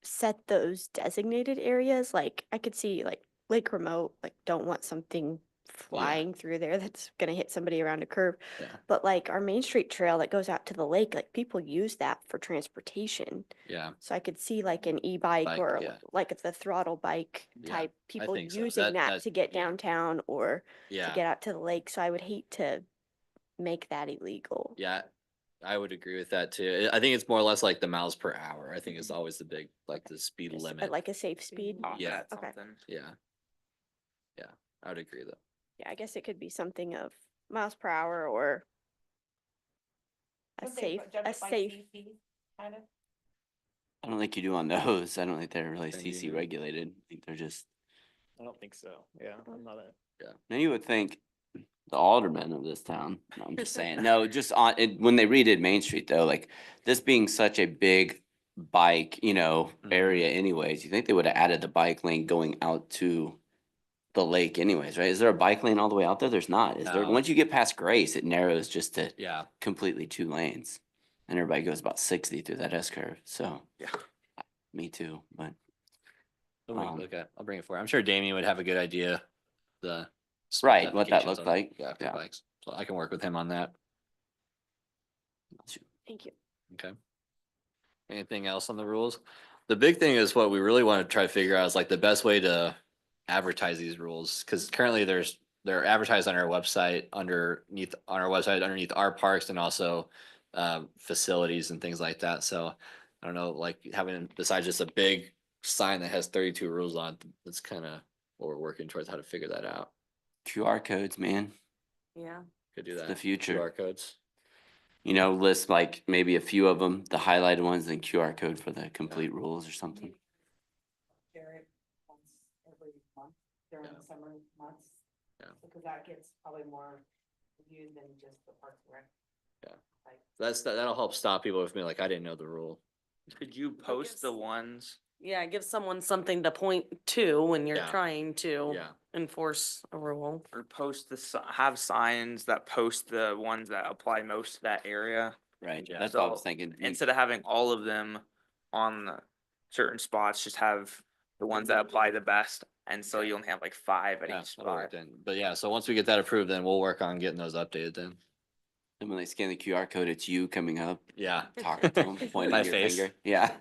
Speaker 6: set those designated areas? Like I could see like Lake Remote, like don't want something flying through there that's gonna hit somebody around a curve.
Speaker 1: yeah,
Speaker 6: But like our Main Street Trail that goes out to the lake, like people use that for transportation.
Speaker 1: yeah,
Speaker 6: So I could see like an e-bike
Speaker 1: Bike,
Speaker 6: or
Speaker 1: yeah.
Speaker 6: like the throttle bike
Speaker 1: Yeah,
Speaker 6: type people
Speaker 1: think so.
Speaker 6: using that
Speaker 1: That-
Speaker 6: to get downtown or to
Speaker 1: yeah,
Speaker 6: get out to the lake. So I would hate to make that illegal.
Speaker 1: yeah. I would agree with that too. I think it's more or less like the miles per hour. I think it's always the big, like the speed
Speaker 6: Just at,
Speaker 1: limit.
Speaker 6: like a safe speed.
Speaker 3: Off
Speaker 1: Yeah.
Speaker 3: that
Speaker 6: Okay.
Speaker 3: something.
Speaker 1: Yeah. Yeah, I would agree though.
Speaker 6: Yeah, I guess it could be something of miles per hour or a
Speaker 5: Would they
Speaker 6: safe,
Speaker 5: judge
Speaker 6: a
Speaker 5: it by
Speaker 6: safe.
Speaker 5: CC, kind of?
Speaker 4: I don't think you do on those. I don't think they're really
Speaker 1: Then
Speaker 4: CC
Speaker 1: you-
Speaker 4: regulated. I think they're just,
Speaker 7: I don't think so. Yeah, I'm not a.
Speaker 4: now you would think the aldermen of this town, no, I'm just saying, no, just on it, when they redid Main Street though, like this being such a big bike, area anyways, you think they would have added the bike lane going out to the lake anyways, right? Is there a bike lane all the way out there? There's not, is there?
Speaker 1: No.
Speaker 4: Once you get past Grace, it narrows just to
Speaker 1: Yeah,
Speaker 4: completely 2 lanes. And everybody goes about 60 through that S curve, so.
Speaker 1: Yeah.
Speaker 4: Me too, but
Speaker 1: okay, I'll bring it forward. I'm sure Damien would have a good idea. The.
Speaker 4: Right, what that
Speaker 1: specifications
Speaker 4: looked
Speaker 1: on-
Speaker 4: like,
Speaker 1: Yeah, for
Speaker 4: yeah.
Speaker 1: bikes. So I can work with him on that.
Speaker 6: Thank you.
Speaker 1: Okay. Anything else on the rules? The big thing is what we really want to try to figure out is like the best way to advertise these rules. Cause currently they're advertised on our website underneath our parks and also facilities and things like that. So I don't know, like having, besides just a big sign that has 32 rules on, that's kind of what we're working towards, how to figure that out.
Speaker 4: QR codes, man,
Speaker 2: Yeah.
Speaker 1: Could do
Speaker 4: It's
Speaker 1: that.
Speaker 4: the future.
Speaker 1: QR codes.
Speaker 4: list like maybe a few of them, the highlighted ones, and QR code for the complete rules or something.
Speaker 5: Jared, once every month during
Speaker 1: Yeah.
Speaker 5: the summer months.
Speaker 1: Yeah.
Speaker 5: Because that gets probably more viewed than just the Parks and Rec.
Speaker 1: Yeah.
Speaker 5: Like,
Speaker 1: That'll help stop people with me like, I didn't know the rule.
Speaker 3: Could you post the
Speaker 2: guess-
Speaker 3: ones?
Speaker 2: Yeah, give someone something to point to when you're
Speaker 1: Yeah.
Speaker 2: trying to
Speaker 1: Yeah.
Speaker 2: enforce a rule.
Speaker 3: Or post have signs that post the ones that apply most to that area,
Speaker 4: Right,
Speaker 1: Yeah.
Speaker 4: that's what I was
Speaker 3: So,
Speaker 4: thinking.
Speaker 3: instead of having all of them on the certain spots, just have the ones that apply the best, and so you only have like 5 at
Speaker 1: Yeah,
Speaker 3: each
Speaker 1: that'll work
Speaker 3: spot.
Speaker 1: then. But yeah, so once we get that approved, then we'll work on getting those updated then.
Speaker 4: And when they scan the QR code, it's you coming up,
Speaker 1: Yeah.
Speaker 4: talking to them, pointing
Speaker 1: My
Speaker 4: your
Speaker 1: face.
Speaker 4: finger. Yeah.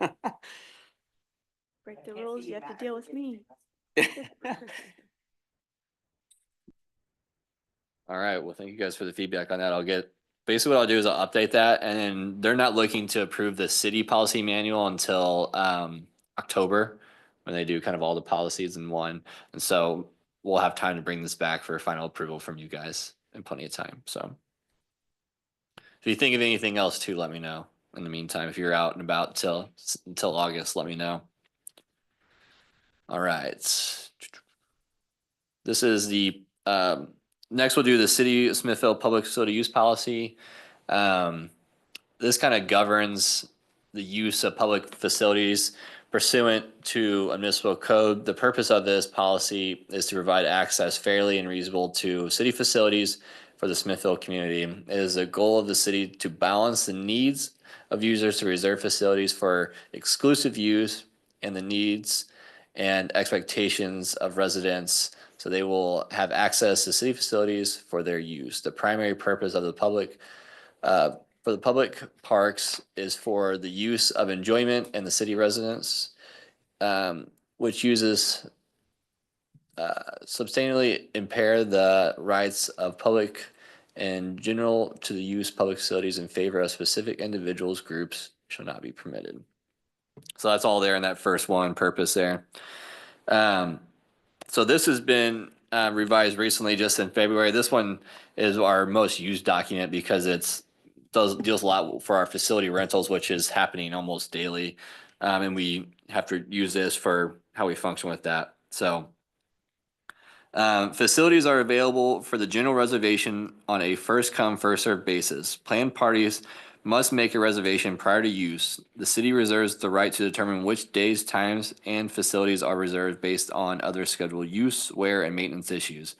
Speaker 6: Break
Speaker 5: I
Speaker 6: the
Speaker 5: can't
Speaker 6: rules,
Speaker 5: see
Speaker 6: you have to
Speaker 5: that.
Speaker 6: deal with me.
Speaker 1: All right. Well, thank you guys for the feedback on that. Basically what I'll do is I'll update that and then they're not looking to approve the city policy manual until October when they do kind of all the policies in one. And so we'll have time to bring this back for final approval from you guys in plenty of time. So If you think of anything else too, let me know. In the meantime, if you're out and about until August, let me know. All right. This is the, next we'll do the City of Smithville Public Facility Use Policy. This kind of governs the use of public facilities pursuant to a municipal code. The purpose of this policy is to provide access fairly and reasonable to city facilities for the Smithville community. It is a goal of the city to balance the needs of users to reserve facilities for exclusive use and the needs and expectations of residents so they will have access to city facilities for their use. The primary purpose of the public for the public parks is for the use of enjoyment and the city residents, which uses substantially impair the rights of public and general to the use public facilities in favor of specific individuals, groups shall not be permitted. So that's all there in that first one purpose there. So this has been revised recently, just in February. This one is our most used document because deals a lot for our facility rentals, which is happening almost daily. And we have to use this for how we function with that. So facilities are available for the general reservation on a first come, first served basis. Planned parties must make a reservation prior to use. The city reserves the right to determine which days, times, and facilities are reserved based on other scheduled use, wear, and maintenance issues.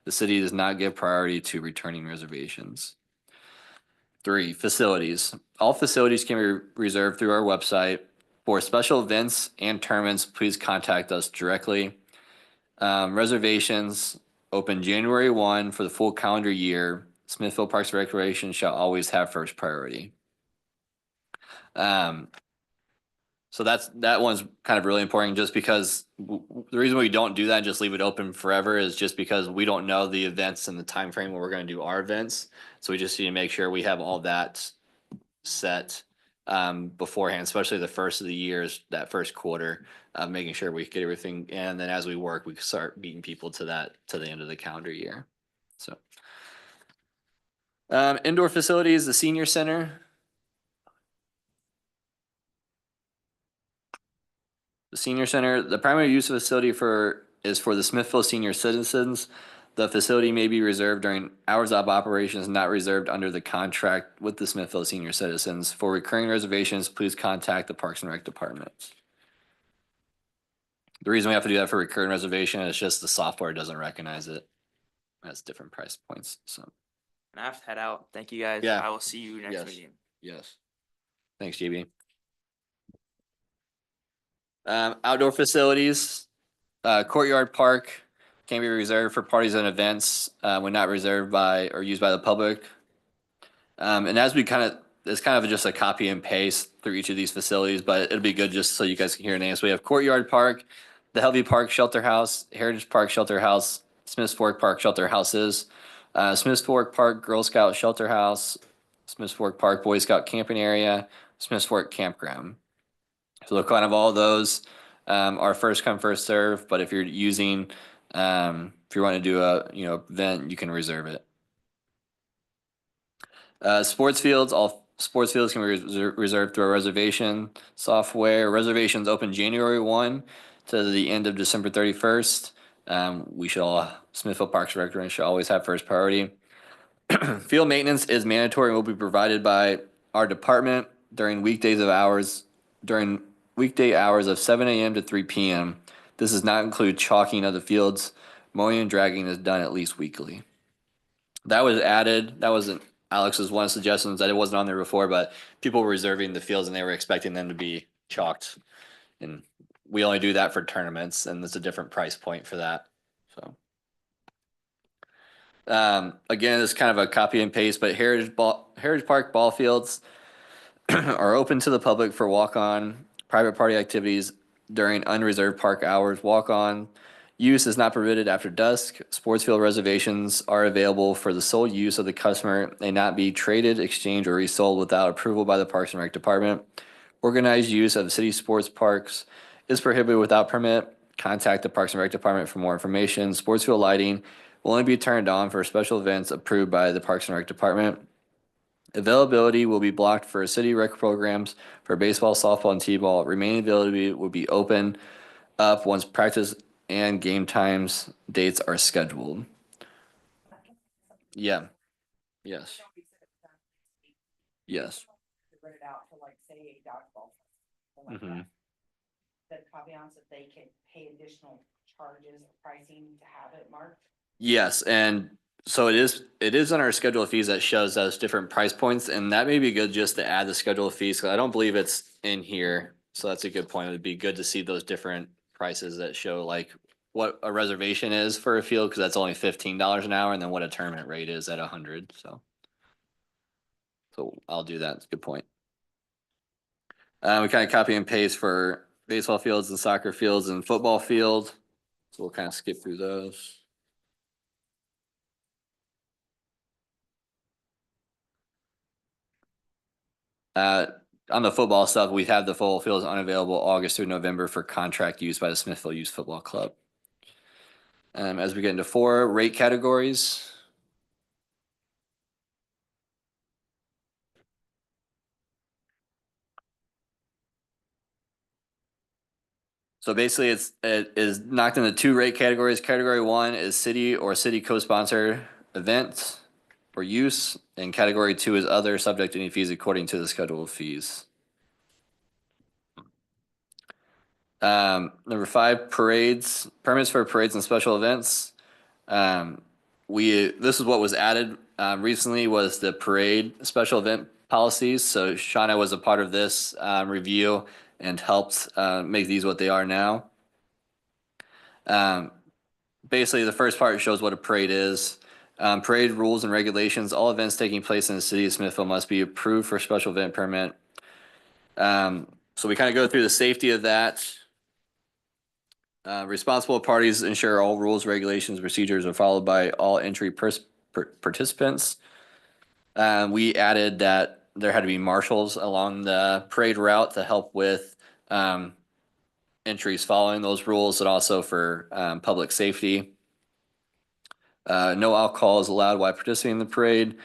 Speaker 1: The city does not give priority to returning reservations. 3, facilities. All facilities can be reserved through our website. For special events and tournaments, please contact us directly. Reservations open January 1 for the full calendar year. Smithville Parks and Recreation shall always have first priority. So that one's kind of really important just because the reason we don't do that and just leave it open forever is just because we don't know the events and the time frame where we're going to do our events. So we just need to make sure we have all that set beforehand, especially the first of the years, that first quarter, making sure we get everything. And then as we work, we can start meeting people to the end of the calendar year. So indoor facilities, the senior center. The senior center, the primary use of the facility is for the Smithville senior citizens. The facility may be reserved during hours of operations not reserved under the contract with the Smithville senior citizens. For recurring reservations, please contact the Parks and Rec department. The reason we have to do that for recurring reservation is just the software doesn't recognize it. That's different price points. So
Speaker 3: And I have to head out. Thank you guys.
Speaker 1: Yeah.
Speaker 3: I will see you next
Speaker 1: Yes.
Speaker 3: meeting.
Speaker 1: yes. Thanks, JB. Outdoor facilities, Courtyard Park can be reserved for parties and events when not reserved by or used by the public. And as we it's kind of just a copy and paste through each of these facilities, but it'll be good just so you guys can hear names. We have Courtyard Park, the Helvey Park Shelter House, Heritage Park Shelter House, Smiths Fork Park Shelter Houses, Smiths Fork Park Girl Scout Shelter House, Smiths Fork Park Boy Scout Camping Area, Smiths Fork Campground. So kind of all those are first come, first serve, but if you're using, if you want to do a, event, you can reserve it. Sports fields, all sports fields can be reserved through our reservation software. Reservations open January 1 to the end of December 31st. Smithville Parks and Recreation should always have first priority. Field maintenance is mandatory and will be provided by our department during weekday hours of 7 a.m. to 3 p.m. This does not include chalking of the fields. Mowing and dragging is done at least weekly. That was added. That wasn't Alex's one suggestions that it wasn't on there before, but people were reserving the fields and they were expecting them to be chalked. And we only do that for tournaments, and there's a different price point for that. So again, it's kind of a copy and paste, but Heritage Park ball fields are open to the public for walk-on private party activities during unreserved park hours. Walk-on use is not permitted after dusk. Sports field reservations are available for the sole use of the customer and not be traded, exchanged, or resold without approval by the Parks and Rec Department. Organized use of city sports parks is prohibited without permit. Contact the Parks and Rec Department for more information. Sports field lighting will only be turned on for special events approved by the Parks and Rec Department. Availability will be blocked for city rec programs for baseball, softball, and t-ball. Remaining availability will be open up once practice and game times dates are scheduled. Yeah. Yes. Yes.
Speaker 5: Rent it out for like, say, a dodgeball. something like
Speaker 1: Mhm.
Speaker 5: that. The caveats that they can pay additional charges or pricing to have it marked.
Speaker 1: Yes, and so it is on our schedule of fees that shows us different price points, and that may be good just to add the schedule of fees, because I don't believe it's in here. So that's a good point. It'd be good to see those different prices that show like what a reservation is for a field, because that's only $15 an hour, and then what a tournament rate is at 100, so. So I'll do that. It's a good point. We kind of copy and paste for baseball fields and soccer fields and football field. So we'll kind of skip through those. On the football stuff, we have the football fields unavailable August through November for contract use by the Smithville Youth Football Club. As we get into 4 rate categories. So basically it is knocked into 2 rate categories. Category 1 is city or city co-sponsor event or use, and category 2 is other, subject to any fees according to the schedule of fees. Number 5, parades, permits for parades and special events. This is what was added recently was the parade special event policies. So Shauna was a part of this review and helped make these what they are now. Basically, the first part shows what a parade is. Parade rules and regulations. All events taking place in the city of Smithville must be approved for special event permit. So we kind of go through the safety of that. Responsible parties ensure all rules, regulations, procedures are followed by all entry participants. We added that there had to be marshals along the parade route to help with entries following those rules, and also for public safety. No alcohol is allowed while participating in the parade.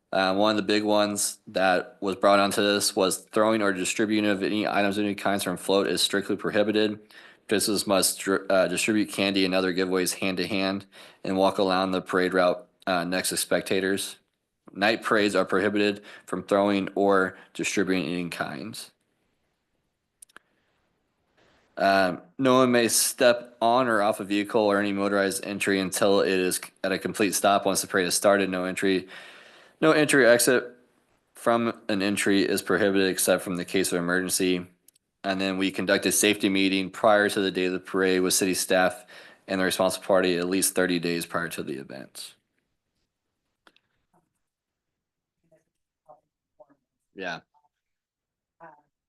Speaker 1: One of the big ones that was brought onto this was throwing or distributing of any items of any kinds from float is strictly prohibited. Participants must distribute candy and other giveaways hand to hand and walk along the parade route next to spectators. Night parades are prohibited from throwing or distributing any kinds. No one may step on or off a vehicle or any motorized entry until it is at a complete stop. Once the parade is started, no entry or exit from an entry is prohibited except from the case of emergency. And then we conduct a safety meeting prior to the day of the parade with city staff and the responsible party at least 30 days prior to the event. Yeah.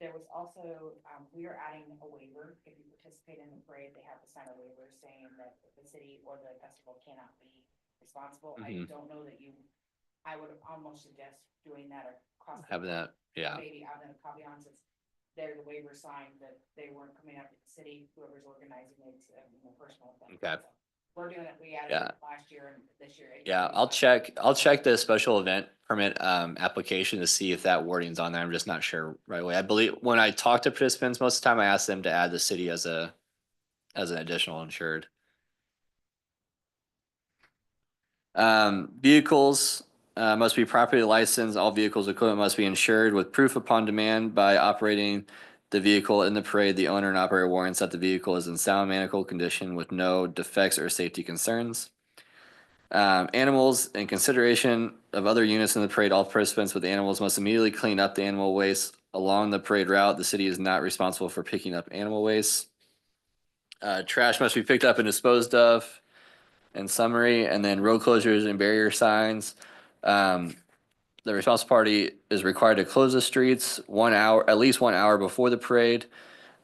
Speaker 5: There was also, we are adding a waiver. If you participate in the parade, they have to sign a waiver saying that the city or the festival cannot be responsible. I don't know that I would almost suggest doing that across.
Speaker 1: Having that, yeah.
Speaker 5: Maybe out in the caveats, there's a waiver signed that they weren't coming up to the city, whoever's organizing it, personal thing.
Speaker 1: Okay.
Speaker 5: So we're doing it, we added
Speaker 1: Yeah.
Speaker 5: it last year and this year.
Speaker 1: Yeah, I'll check the special event permit application to see if that wording's on there. I'm just not sure right away. I believe when I talk to participants, most of the time I ask them to add the city as an additional insured. Vehicles must be properly licensed. All vehicles equipment must be insured with proof upon demand by operating the vehicle in the parade. The owner and operator warrants that the vehicle is in sound mechanical condition with no defects or safety concerns. Animals, in consideration of other units in the parade, all participants with animals must immediately clean up the animal waste along the parade route. The city is not responsible for picking up animal waste. Trash must be picked up and disposed of. In summary, and then road closures and barrier signs. The responsible party is required to close the streets at least 1 hour before the parade.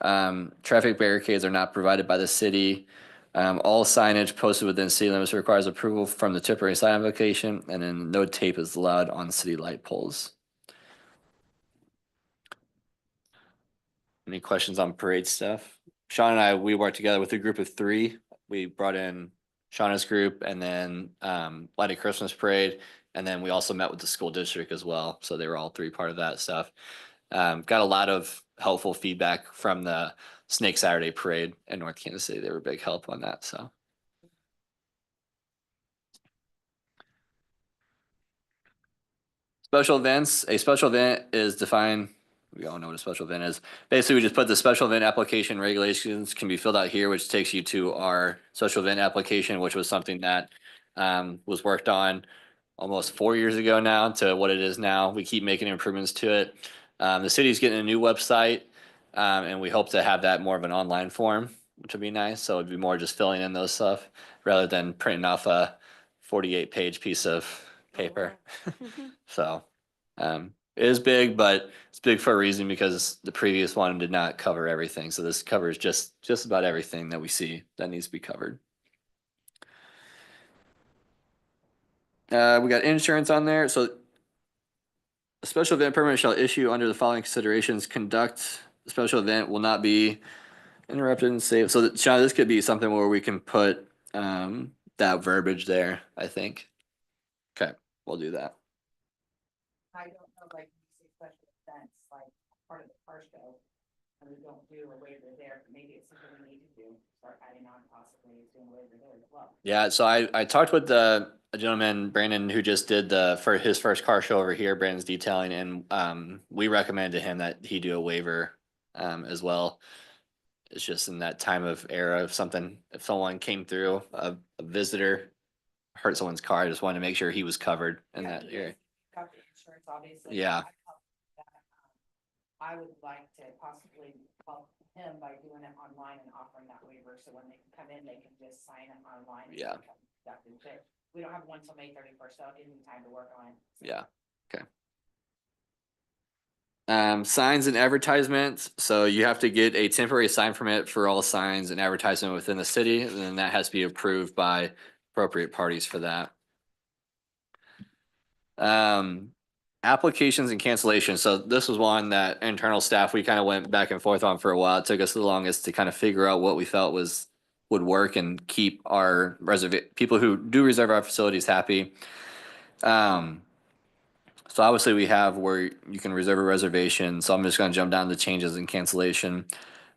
Speaker 1: Traffic barricades are not provided by the city. All signage posted within city limits requires approval from the temporary sign application, and then no tape is allowed on city light poles. Any questions on parade stuff? Sean and I, we worked together with a group of 3. We brought in Shauna's group and then Light of Christmas Parade. And then we also met with the school district as well. So they were all three part of that stuff. Got a lot of helpful feedback from the Snake Saturday Parade in North Kansas City. They were a big help on that. So. Special events, a special event is defined, we all know what a special event is. Basically, we just put the special event application regulations can be filled out here, which takes you to our special event application, which was something that was worked on almost 4 years ago now to what it is now. We keep making improvements to it. The city's getting a new website, and we hope to have that more of an online form, which would be nice. So it'd be more just filling in those stuff rather than printing off a 48-page piece of paper. So it is big, but it's big for a reason because the previous one did not cover everything. So this covers just about everything that we see that needs to be covered. We got insurance on there. So a special event permit shall issue under the following considerations. Conduct a special event will not be interrupted and saved. So Sean, this could be something where we can put that verbiage there, I think. Okay, we'll do that.
Speaker 5: I don't know, like, you say special events, like, part of the car show, and we don't do a waiver there, but maybe it's something we need to do, start adding on possibly doing a waiver there as well.
Speaker 1: Yeah, so I talked with a gentleman, Brandon, who just did for his first car show over here, Brandon's Detailing, and we recommended to him that he do a waiver as well. It's just in that time of era of something, if someone came through, a visitor hurt someone's car, I just wanted to make sure he was covered in
Speaker 5: Yeah,
Speaker 1: that
Speaker 5: he
Speaker 1: area.
Speaker 5: got the insurance, obviously.
Speaker 1: Yeah.
Speaker 5: I would like to possibly help him by doing it online and offering that waiver, so when they come in, they can just sign it online. And
Speaker 1: Yeah.
Speaker 5: become accepted. But we don't have one till May 31st, so I'll give him time to work on it. So.
Speaker 1: Yeah, okay. Signs and advertisements. So you have to get a temporary sign permit for all signs and advertisement within the city, and then that has to be approved by appropriate parties for that. Applications and cancellations. So this was one that internal staff, we kind of went back and forth on for a while. It took us the longest to kind of figure out what we felt would work and keep our people who do reserve our facilities happy. So obviously we have where you can reserve a reservation. So I'm just going to jump down to changes and cancellation.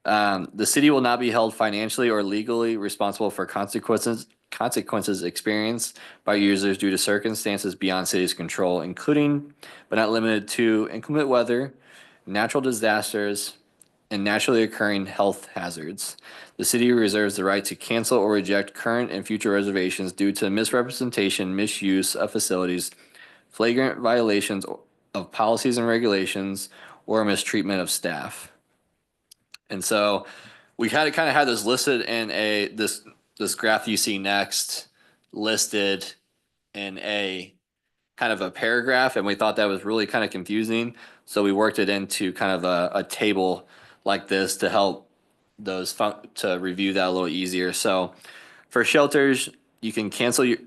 Speaker 1: The city will not be held financially or legally responsible for consequences experienced by users due to circumstances beyond city's control, including but not limited to inclement weather, natural disasters, and naturally occurring health hazards. The city reserves the right to cancel or reject current and future reservations due to misrepresentation, misuse of facilities, flagrant violations of policies and regulations, or mistreatment of staff. And so we kind of had this listed in this graph you see next, listed in a kind of a paragraph, and we thought that was really kind of confusing. So we worked it into kind of a table like this to help those to review that a little easier. So for shelters, you can cancel your.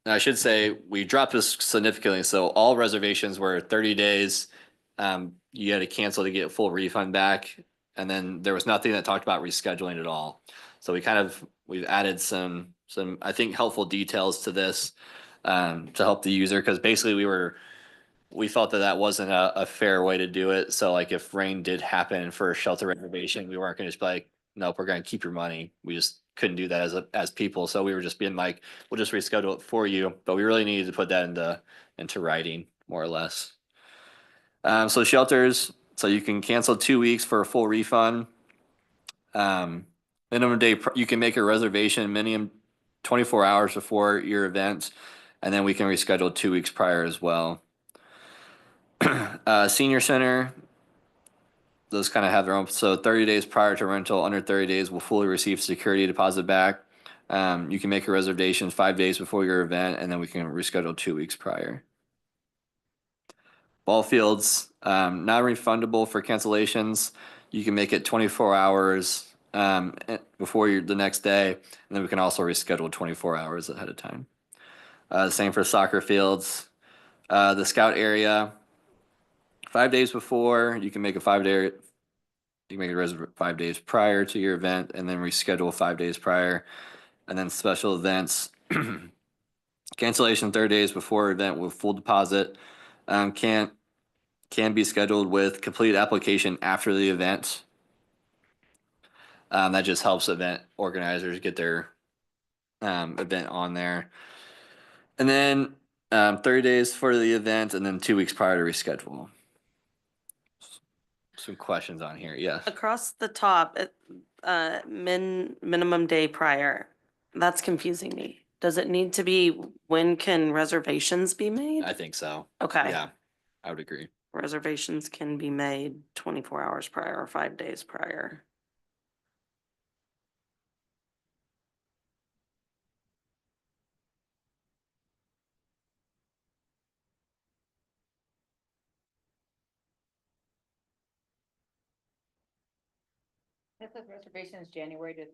Speaker 1: I should say we dropped this significantly. So all reservations were 30 days. You had to cancel to get full refund back. And then there was nothing that talked about rescheduling at all. So we've added some, I think, helpful details to this to help the user. Cause basically we felt that wasn't a fair way to do it. So like if rain did happen for a shelter reservation, we weren't gonna just be like, nope, we're gonna keep your money. We just couldn't do that as people. So we were just being like, we'll just reschedule it for you. But we really needed to put that into writing more or less. So shelters, so you can cancel 2 weeks for a full refund. Minimum day, you can make a reservation minimum 24 hours before your event, and then we can reschedule 2 weeks prior as well. Senior center, those kind of have their own. So 30 days prior to rental, under 30 days will fully receive security deposit back. You can make a reservation 5 days before your event, and then we can reschedule 2 weeks prior. Ball fields, not refundable for cancellations. You can make it 24 hours before the next day, and then we can also reschedule 24 hours ahead of time. Same for soccer fields. The scout area, 5 days before, you can make a 5 day, you can make it 5 days prior to your event and then reschedule 5 days prior. And then special events, Cancellation 30 days before event with full deposit. Can be scheduled with complete application after the event. That just helps event organizers get their event on there. And then 30 days for the event and then 2 weeks prior to reschedule. Some questions on here, yes.
Speaker 2: Across the top, minimum day prior, that's confusing me. Does it need to be when can reservations be made?
Speaker 1: I think so.
Speaker 2: Okay.
Speaker 1: Yeah, I would agree.
Speaker 2: Reservations can be made 24 hours prior or 5 days prior.
Speaker 5: This is reservations January to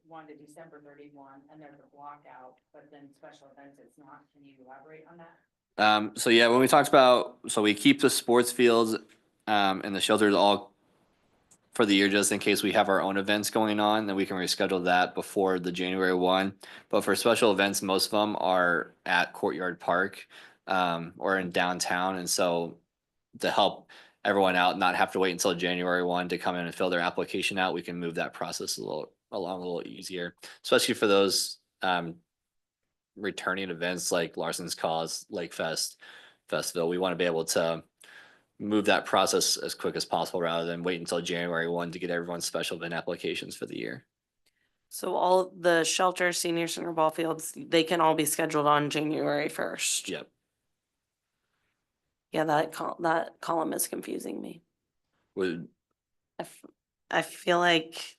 Speaker 5: 1 to December 31, and there's a block out, but then special events it's not. Can you elaborate on that?
Speaker 1: So yeah, when we talked about, so we keep the sports fields and the shelters all for the year just in case we have our own events going on, then we can reschedule that before the January 1. But for special events, most of them are at Courtyard Park or in downtown. And so to help everyone out, not have to wait until January 1 to come in and fill their application out, we can move that process along a little easier, especially for those returning events like Larson's Cause, Lake Fest, Festival. We want to be able to move that process as quick as possible rather than wait until January 1 to get everyone's special event applications for the year.
Speaker 2: So all the shelter, senior center, ball fields, they can all be scheduled on January 1st.
Speaker 1: Yep.
Speaker 2: Yeah, that column is confusing me.
Speaker 1: Would
Speaker 2: I feel like,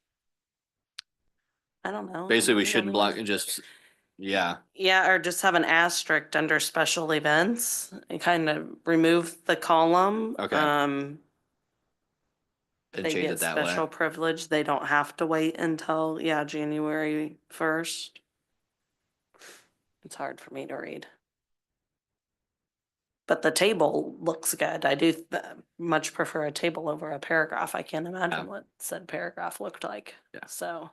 Speaker 2: I don't know.
Speaker 1: basically we
Speaker 2: am I the
Speaker 1: shouldn't
Speaker 2: only
Speaker 1: block
Speaker 2: one?
Speaker 1: and just, yeah,
Speaker 2: Yeah, or just have an asterisk under special events and kind of remove the column.
Speaker 1: Okay.
Speaker 2: And
Speaker 1: and
Speaker 2: they
Speaker 1: change
Speaker 2: get
Speaker 1: it that
Speaker 2: special
Speaker 1: way.
Speaker 2: privilege. They don't have to wait until, January 1st. It's hard for me to read. But the table looks good. I do much prefer a table over a paragraph. I can't imagine
Speaker 1: Yeah.
Speaker 2: what said paragraph looked like.
Speaker 1: Yeah.
Speaker 2: So,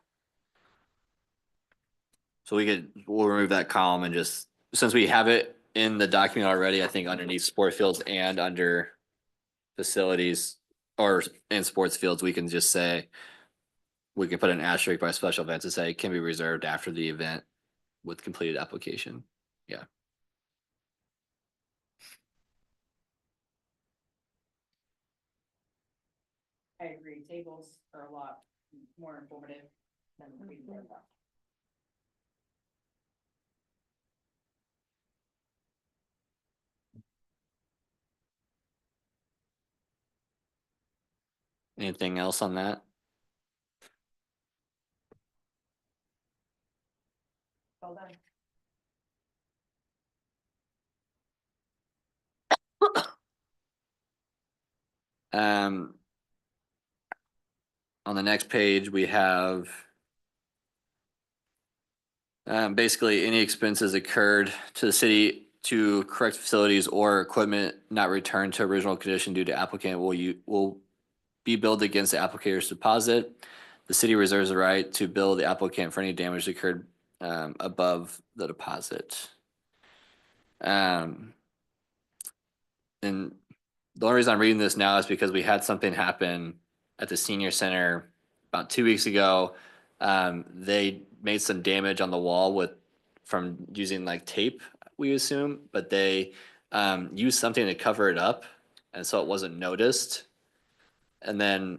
Speaker 1: So we'll remove that column and just, since we have it in the document already, I think underneath sport fields and under facilities or in sports fields, we can just say, we can put an asterisk by special events and say can be reserved after the event with completed application. Yeah.
Speaker 5: I agree. Tables are a lot more informative than reading paragraph.
Speaker 1: Anything else on that?
Speaker 5: Well done.
Speaker 1: On the next page, we have basically any expenses occurred to the city to correct facilities or equipment not returned to original condition due to applicant will be billed against the applicator's deposit. The city reserves the right to bill the applicant for any damage occurred above the deposit. And the only reason I'm reading this now is because we had something happen at the senior center about 2 weeks ago. They made some damage on the wall from using like tape, we assume, but they used something to cover it up, and so it wasn't noticed. And then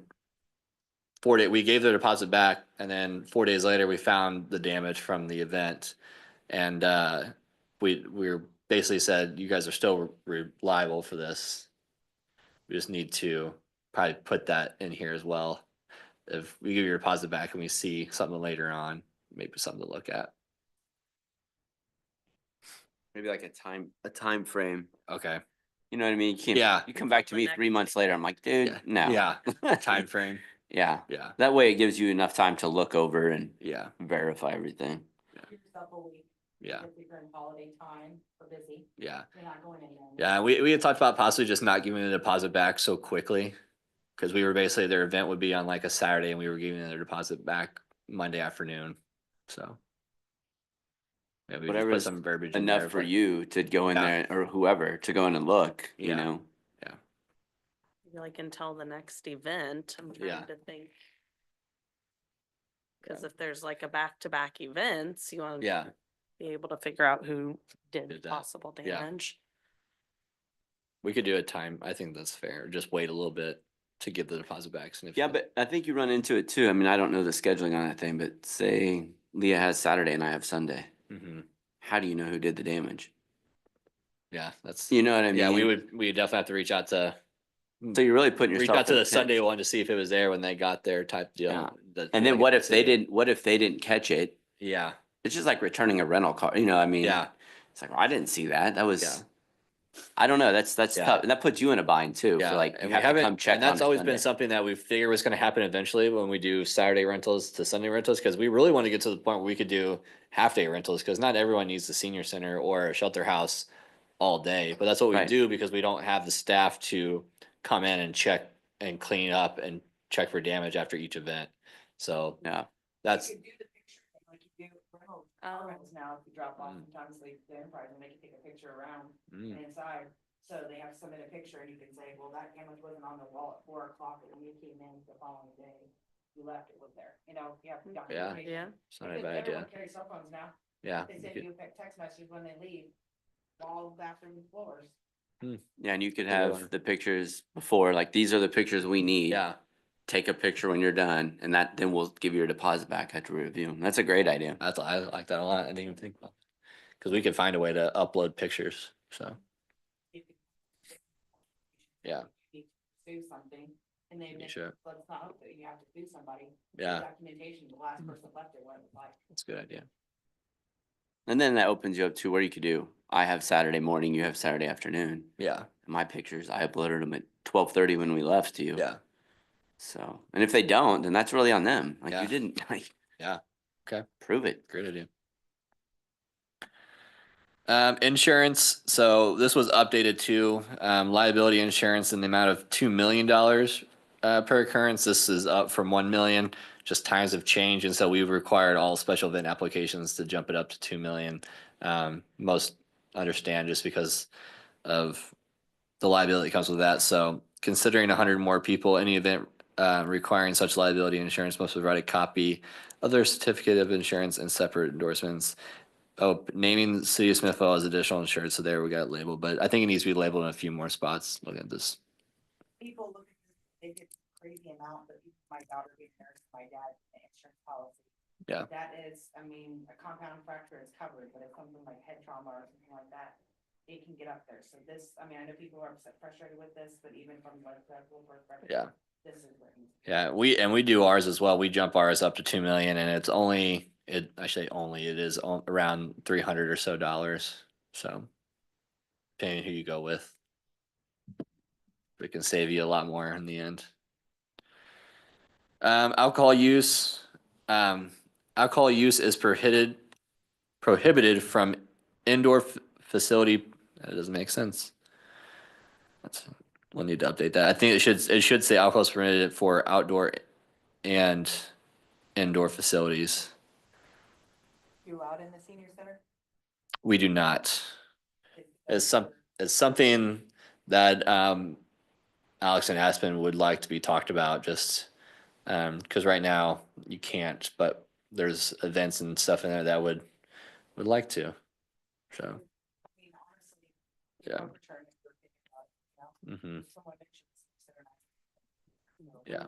Speaker 1: we gave the deposit back, and then 4 days later we found the damage from the event, and we were basically said you guys are still liable for this. We just need to probably put that in here as well. If we give your deposit back and we see something later on, maybe something to look at.
Speaker 4: Maybe like a time frame.
Speaker 1: Okay.
Speaker 4: You know what I mean? You can't,
Speaker 1: Yeah.
Speaker 4: you come back to
Speaker 3: The
Speaker 4: me
Speaker 3: next
Speaker 4: 3 months later, I'm like, dude,
Speaker 1: Yeah.
Speaker 4: no.
Speaker 1: Yeah. Time frame.
Speaker 4: Yeah.
Speaker 1: Yeah.
Speaker 4: That way it gives you enough time to look over and
Speaker 1: Yeah.
Speaker 4: verify everything.
Speaker 5: Give yourself a week.
Speaker 1: Yeah.
Speaker 5: If you're in holiday time or busy,
Speaker 1: Yeah.
Speaker 5: you're not going anywhere.
Speaker 1: Yeah. We had talked about possibly just not giving the deposit back so quickly. Cause we were basically, their event would be on like a Saturday and we were giving their deposit back Monday afternoon. So. Yeah, we just
Speaker 4: Whatever
Speaker 1: put
Speaker 4: is
Speaker 1: some verbiage in
Speaker 4: enough
Speaker 1: there,
Speaker 4: for
Speaker 1: but-
Speaker 4: you to go in
Speaker 1: Yeah.
Speaker 4: there or whoever to go in and look, you
Speaker 1: Yeah.
Speaker 4: know?
Speaker 2: Like until the next event, I'm
Speaker 1: Yeah.
Speaker 2: trying to think. Cause if there's like a back-to-back events, you want to
Speaker 1: Yeah,
Speaker 2: be able to figure out who
Speaker 1: Did
Speaker 2: did
Speaker 1: that.
Speaker 2: possible
Speaker 1: Yeah.
Speaker 2: damage.
Speaker 1: we could do a time. I think that's fair. Just wait a little bit to get the deposit back. And if
Speaker 4: Yeah, but I think you run into it too. I mean, I don't know the scheduling on that thing, but say Leah has Saturday and I have Sunday.
Speaker 1: hmm
Speaker 4: How do you know who did the damage?
Speaker 1: Yeah, that's
Speaker 4: You know what I mean?
Speaker 1: yeah. We definitely have to reach out to
Speaker 4: So you're really putting
Speaker 1: reach
Speaker 4: yourself
Speaker 1: out to
Speaker 4: in a
Speaker 1: the Sunday
Speaker 4: pinch.
Speaker 1: one to see if it was there when they got there type deal.
Speaker 4: Yeah.
Speaker 1: The-
Speaker 4: And then
Speaker 1: like
Speaker 4: what
Speaker 1: the
Speaker 4: if they
Speaker 1: city.
Speaker 4: didn't? What if they didn't catch it?
Speaker 1: Yeah,
Speaker 4: It's just like returning a rental car. You know, I mean,
Speaker 1: yeah,
Speaker 4: it's like, well, I didn't see that. That was,
Speaker 1: Yeah.
Speaker 4: I don't know. That's
Speaker 1: Yeah.
Speaker 4: tough, and that puts you in a bind too.
Speaker 1: yeah.
Speaker 4: For like,
Speaker 1: and
Speaker 4: you
Speaker 1: we
Speaker 4: have to
Speaker 1: haven't.
Speaker 4: come check.
Speaker 1: And that's
Speaker 4: on
Speaker 1: always
Speaker 4: Sunday.
Speaker 1: been something that we figure was going to happen eventually when we do Saturday rentals to Sunday rentals, because we really want to get to the point where we could do half day rentals, because not everyone needs the senior center or a shelter house all day. But that's what we
Speaker 4: Right.
Speaker 1: do because we don't have the staff to come in and check and clean up and check for damage after each event. So
Speaker 4: Yeah.
Speaker 1: that's
Speaker 5: You could do the picture thing like you do rentals,
Speaker 2: Oh.
Speaker 5: car rentals now, if you drop off,
Speaker 1: Mm.
Speaker 5: sometimes they, the enterprise will make you take a picture around
Speaker 1: mm,
Speaker 5: and inside. So they have to submit a picture and you can say, well, that damage wasn't on the wall at 4 o'clock, but when you came in the following day, you left, it was there, you know, you have documentation.
Speaker 2: Yeah.
Speaker 1: it's not a
Speaker 5: Because
Speaker 1: bad idea.
Speaker 5: everyone carries cell phones now,
Speaker 1: Yeah.
Speaker 5: they
Speaker 1: you
Speaker 5: send
Speaker 1: could-
Speaker 5: you a text message when they leave, all bathroom floors.
Speaker 4: Yeah, and you could
Speaker 1: Good
Speaker 4: have
Speaker 1: one.
Speaker 4: the pictures before, like these are the pictures we need.
Speaker 1: Yeah.
Speaker 4: Take a picture when you're done, and that then we'll give you your deposit back after we review 'em. That's a great idea.
Speaker 1: I like that a lot. I didn't even think about because we could find a way to upload pictures. So
Speaker 5: You could-
Speaker 1: Yeah.
Speaker 5: You do something and they,
Speaker 1: You should.
Speaker 5: let's not hope that you have to do somebody.
Speaker 1: Yeah,
Speaker 5: Documentation, the last person left it, what it was like.
Speaker 1: that's a good idea.
Speaker 4: And then that opens you up to where you could do. I have Saturday morning, you have Saturday afternoon.
Speaker 1: Yeah,
Speaker 4: My pictures, I uploaded them at 12:30 when we left to you.
Speaker 1: yeah,
Speaker 4: So, and if they don't, then that's really on them. Like
Speaker 1: Yeah.
Speaker 4: you didn't, like,
Speaker 1: yeah. Okay,
Speaker 4: prove it.
Speaker 1: great idea. Insurance. So this was updated to liability insurance in the amount of $2 million per occurrence. This is up from 1 million. Just times have changed, and so we've required all special event applications to jump it up to 2 million. Most understand just because of the liability that comes with that. So considering 100 more people, any event requiring such liability insurance must provide a copy of their certificate of insurance and separate endorsements. Oh, naming the city of Smithville as additional insured. So there we got it labeled, but I think it needs to be labeled in a few more spots. Look at this.
Speaker 5: People look at this, they get crazy amount, but my daughter being nurse, my dad, the insurance policy.
Speaker 1: Yeah.
Speaker 5: That is, I mean, a compound fracture is covered, but if something like head trauma or something like that, it can get up there. So this, I mean, I know people are upset, frustrated with this, but even from like the Bloomberg.
Speaker 1: Yeah.
Speaker 5: This is where it needs to be.
Speaker 1: Yeah, we do ours as well. We jump ours up to 2 million, and it's only it is around $300 or so. So depending who you go with, it can save you a lot more in the end. Alcohol use. Alcohol use is prohibited from indoor facility. That doesn't make sense. We'll need to update that. I think it should say alcohol is permitted for outdoor and indoor facilities.
Speaker 5: You allowed in the senior center?
Speaker 1: We do not. It's something that Alex and Aspen would like to be talked about, just because right now you can't, but there's events and stuff in there that would like to. So
Speaker 5: I mean, honestly.
Speaker 1: Yeah.
Speaker 5: arbitrary if you're thinking about it, you know?
Speaker 1: mhm.
Speaker 5: Someone mentions they're not, you know,
Speaker 1: Yeah.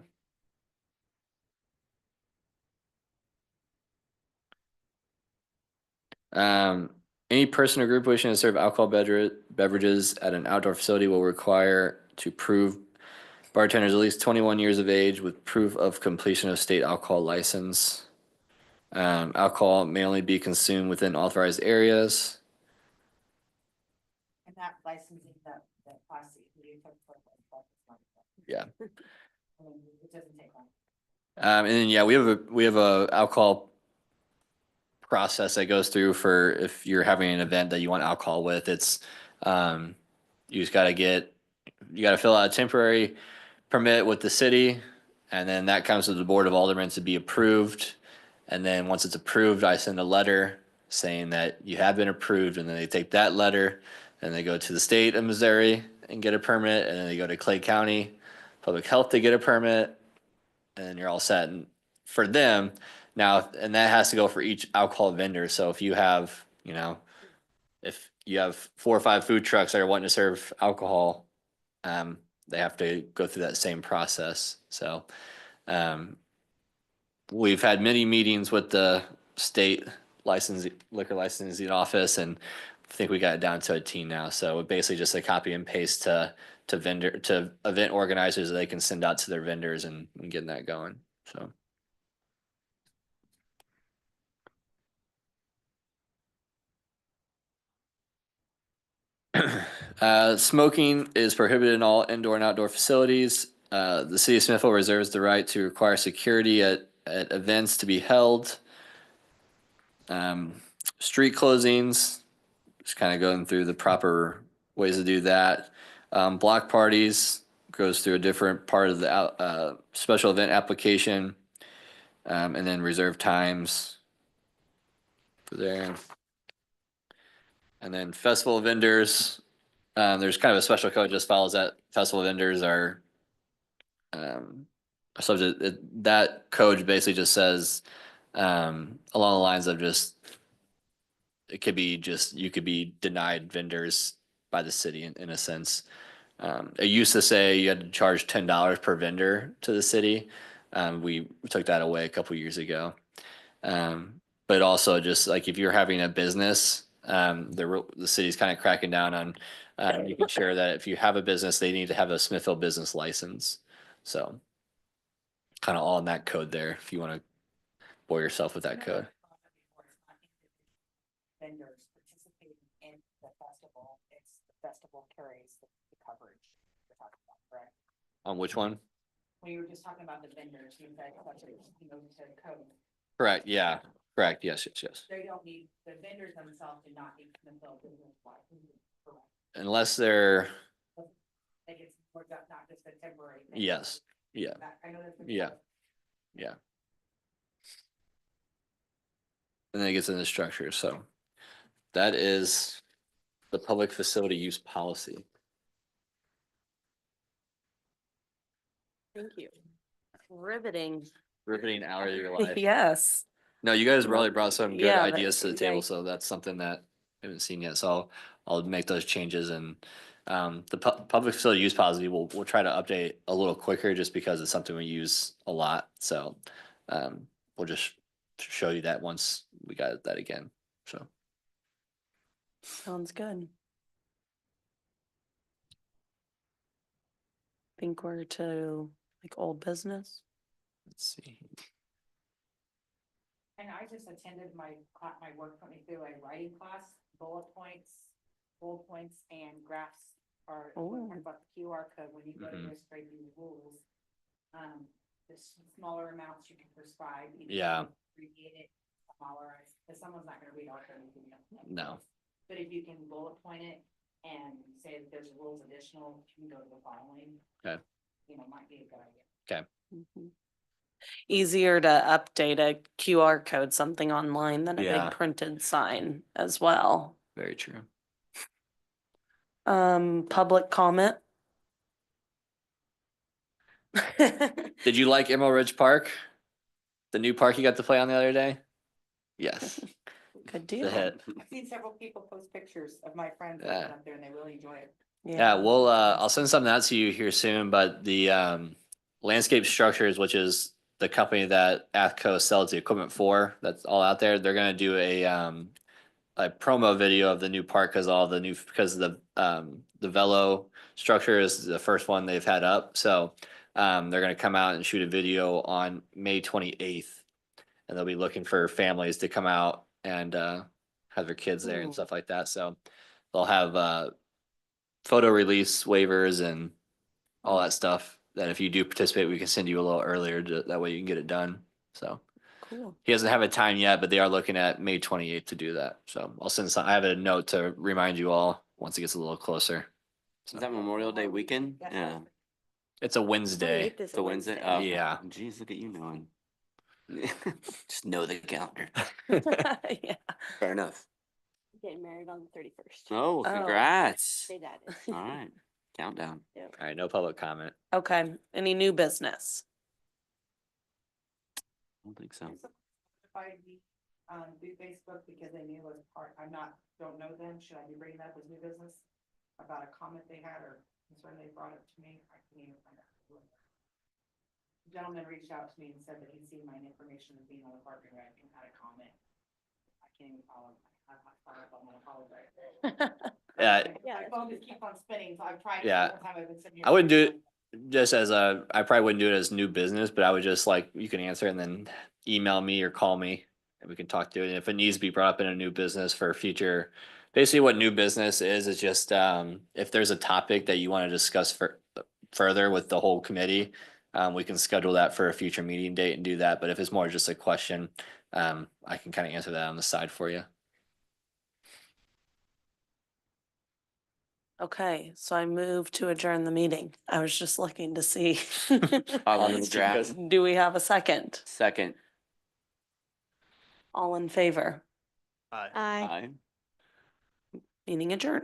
Speaker 1: Any person or group wishing to serve alcohol beverages at an outdoor facility will require to prove bartenders at least 21 years of age with proof of completion of state alcohol license. Alcohol may only be consumed within authorized areas.
Speaker 5: And that licensing, that class C, you took for that.
Speaker 1: Yeah.
Speaker 5: I mean, it doesn't take long.
Speaker 1: And then, yeah, we have a alcohol process that goes through for if you're having an event that you want alcohol with. It's you just got to fill out a temporary permit with the city, and then that comes to the Board of Aldermen to be approved. And then once it's approved, I send a letter saying that you have been approved, and then they take that letter and they go to the state of Missouri and get a permit, and then they go to Clay County Public Health to get a permit, and then you're all set. And for them now, and that has to go for each alcohol vendor. So if you have, you know, if you have 4 or 5 food trucks that are wanting to serve alcohol, they have to go through that same process. So, we've had many meetings with the state liquor licensing office, and I think we got it down to a T now. So basically just a copy and paste to event organizers that they can send out to their vendors and getting that going. So. Smoking is prohibited in all indoor and outdoor facilities. The city of Smithville reserves the right to require security at events to be held. Street closings, just kind of going through the proper ways to do that. Block parties goes through a different part of the special event application. And then reserve times for there. And then festival vendors, there's kind of a special code just follows that. Festival vendors are subject, that code basically just says along the lines of just, it could be just, you could be denied vendors by the city in a sense. It used to say you had to charge $10 per vendor to the city. We took that away a couple years ago. But also just like if you're having a business, the city's kind of cracking down on making sure that if you have a business, they need to have a Smithville business license. So kind of all in that code there, if you want to bore yourself with that code.
Speaker 5: Vendors participating in the festival, it's the festival carries the coverage we're talking about, correct?
Speaker 1: On which one?
Speaker 5: When you were just talking about the vendors, you said, you know, to code.
Speaker 1: Correct, yeah, correct, yes.
Speaker 5: They don't need, the vendors themselves do not need Smithville business license, correct?
Speaker 1: Unless they're,
Speaker 5: Like it's more not just a temporary thing.
Speaker 1: yes, yeah,
Speaker 5: I know that's.
Speaker 1: yeah. And then it gets into the structure, so that is the public facility use policy.
Speaker 2: Thank you. Riveting.
Speaker 1: Riveting hour of your life.
Speaker 2: Yes.
Speaker 1: No, you guys really brought some good
Speaker 2: Yeah,
Speaker 1: ideas to the table,
Speaker 2: right.
Speaker 1: so that's something that I haven't seen yet, so I'll make those changes. And the public facility use policy, we'll try to update a little quicker just because it's something we use a lot, so we'll just show you that once we got that again, so.
Speaker 2: Sounds good. Think we're to like old business.
Speaker 1: Let's see.
Speaker 5: And I just attended my work put me through a writing class, bullet points and graphs are about the QR code when you go to illustrate these rules. The smaller amounts you can prescribe.
Speaker 1: Yeah.
Speaker 5: Abbreviate it, smaller, because someone's not gonna read all of everything.
Speaker 1: No.
Speaker 5: But if you can bullet point it and say that there's rules additional, you can go to the following.
Speaker 1: Okay.
Speaker 5: You know, might be a good idea.
Speaker 1: Okay.
Speaker 2: Mhm. Easier to update a QR code, something online than a
Speaker 1: Yeah.
Speaker 2: big printed sign as well.
Speaker 1: Very true.
Speaker 2: Public comment.
Speaker 1: Did you like Emerald Ridge Park? The new park you got to play on the other day? Yes.
Speaker 2: Good
Speaker 1: The
Speaker 2: deal.
Speaker 1: hit.
Speaker 5: I've seen several people post pictures of my friends
Speaker 1: Yeah.
Speaker 5: living up there and they really enjoy it.
Speaker 1: Yeah, we'll I'll send something out to you here soon, but the Landscape Structures, which is the company that Athco sells the equipment for, that's all out there, they're gonna do a promo video of the new park because the Velo structure is the first one they've had up. So they're gonna come out and shoot a video on May 28th. And they'll be looking for families to come out and have their kids there and
Speaker 2: Ooh.
Speaker 1: stuff like that. So they'll have photo release waivers and all that stuff that if you do participate, we can send you a little earlier that way you can get it done. So
Speaker 2: Cool.
Speaker 1: he doesn't have a time yet, but they are looking at May 28th to do that. So I'll send some, I have a note to remind you all once it gets a little closer.
Speaker 4: Is that Memorial Day weekend? Yeah.
Speaker 1: It's a Wednesday.
Speaker 6: This
Speaker 4: It's a Wednesday? Oh,
Speaker 1: Yeah.
Speaker 4: Geez, look at you knowing. Just know the calendar.
Speaker 2: Yeah.
Speaker 4: Fair enough.
Speaker 6: Getting married on the 31st.
Speaker 4: Oh,
Speaker 2: Oh.
Speaker 4: congrats.
Speaker 6: Say that.
Speaker 4: All right, countdown.
Speaker 1: All right, no public comment.
Speaker 2: Okay, any new business?
Speaker 4: I don't think so.
Speaker 5: Notified me, through Facebook because they knew it was don't know them, should I be bringing that up as new business? About a comment they had or concern they brought up to me, I can't even find out. who it was. The gentleman reached out to me and said that he'd seen my information as being on the parking rec and had a comment. I can't even follow, I'm gonna apologize.
Speaker 2: Yeah.
Speaker 5: My phone just keeps on spinning, so I've tried.
Speaker 1: Yeah.
Speaker 5: every time I've been sitting here.
Speaker 1: I wouldn't do it just as I probably wouldn't do it as new business, but I would just like, you can answer and then email me or call me and we can talk through it. And if it needs to be brought up in a new business for future, basically what new business is just, if there's a topic that you want to discuss further with the whole committee, we can schedule that for a future meeting date and do that. But if it's more just a question, I can kind of answer that on the side for you.
Speaker 2: Okay, so I move to adjourn the meeting. I was just looking to see.
Speaker 4: I'll move draft.
Speaker 2: Do we have a second?
Speaker 4: Second.
Speaker 2: All in favor?
Speaker 7: Aye.
Speaker 6: Aye.
Speaker 4: Aye.
Speaker 2: Meeting adjourned.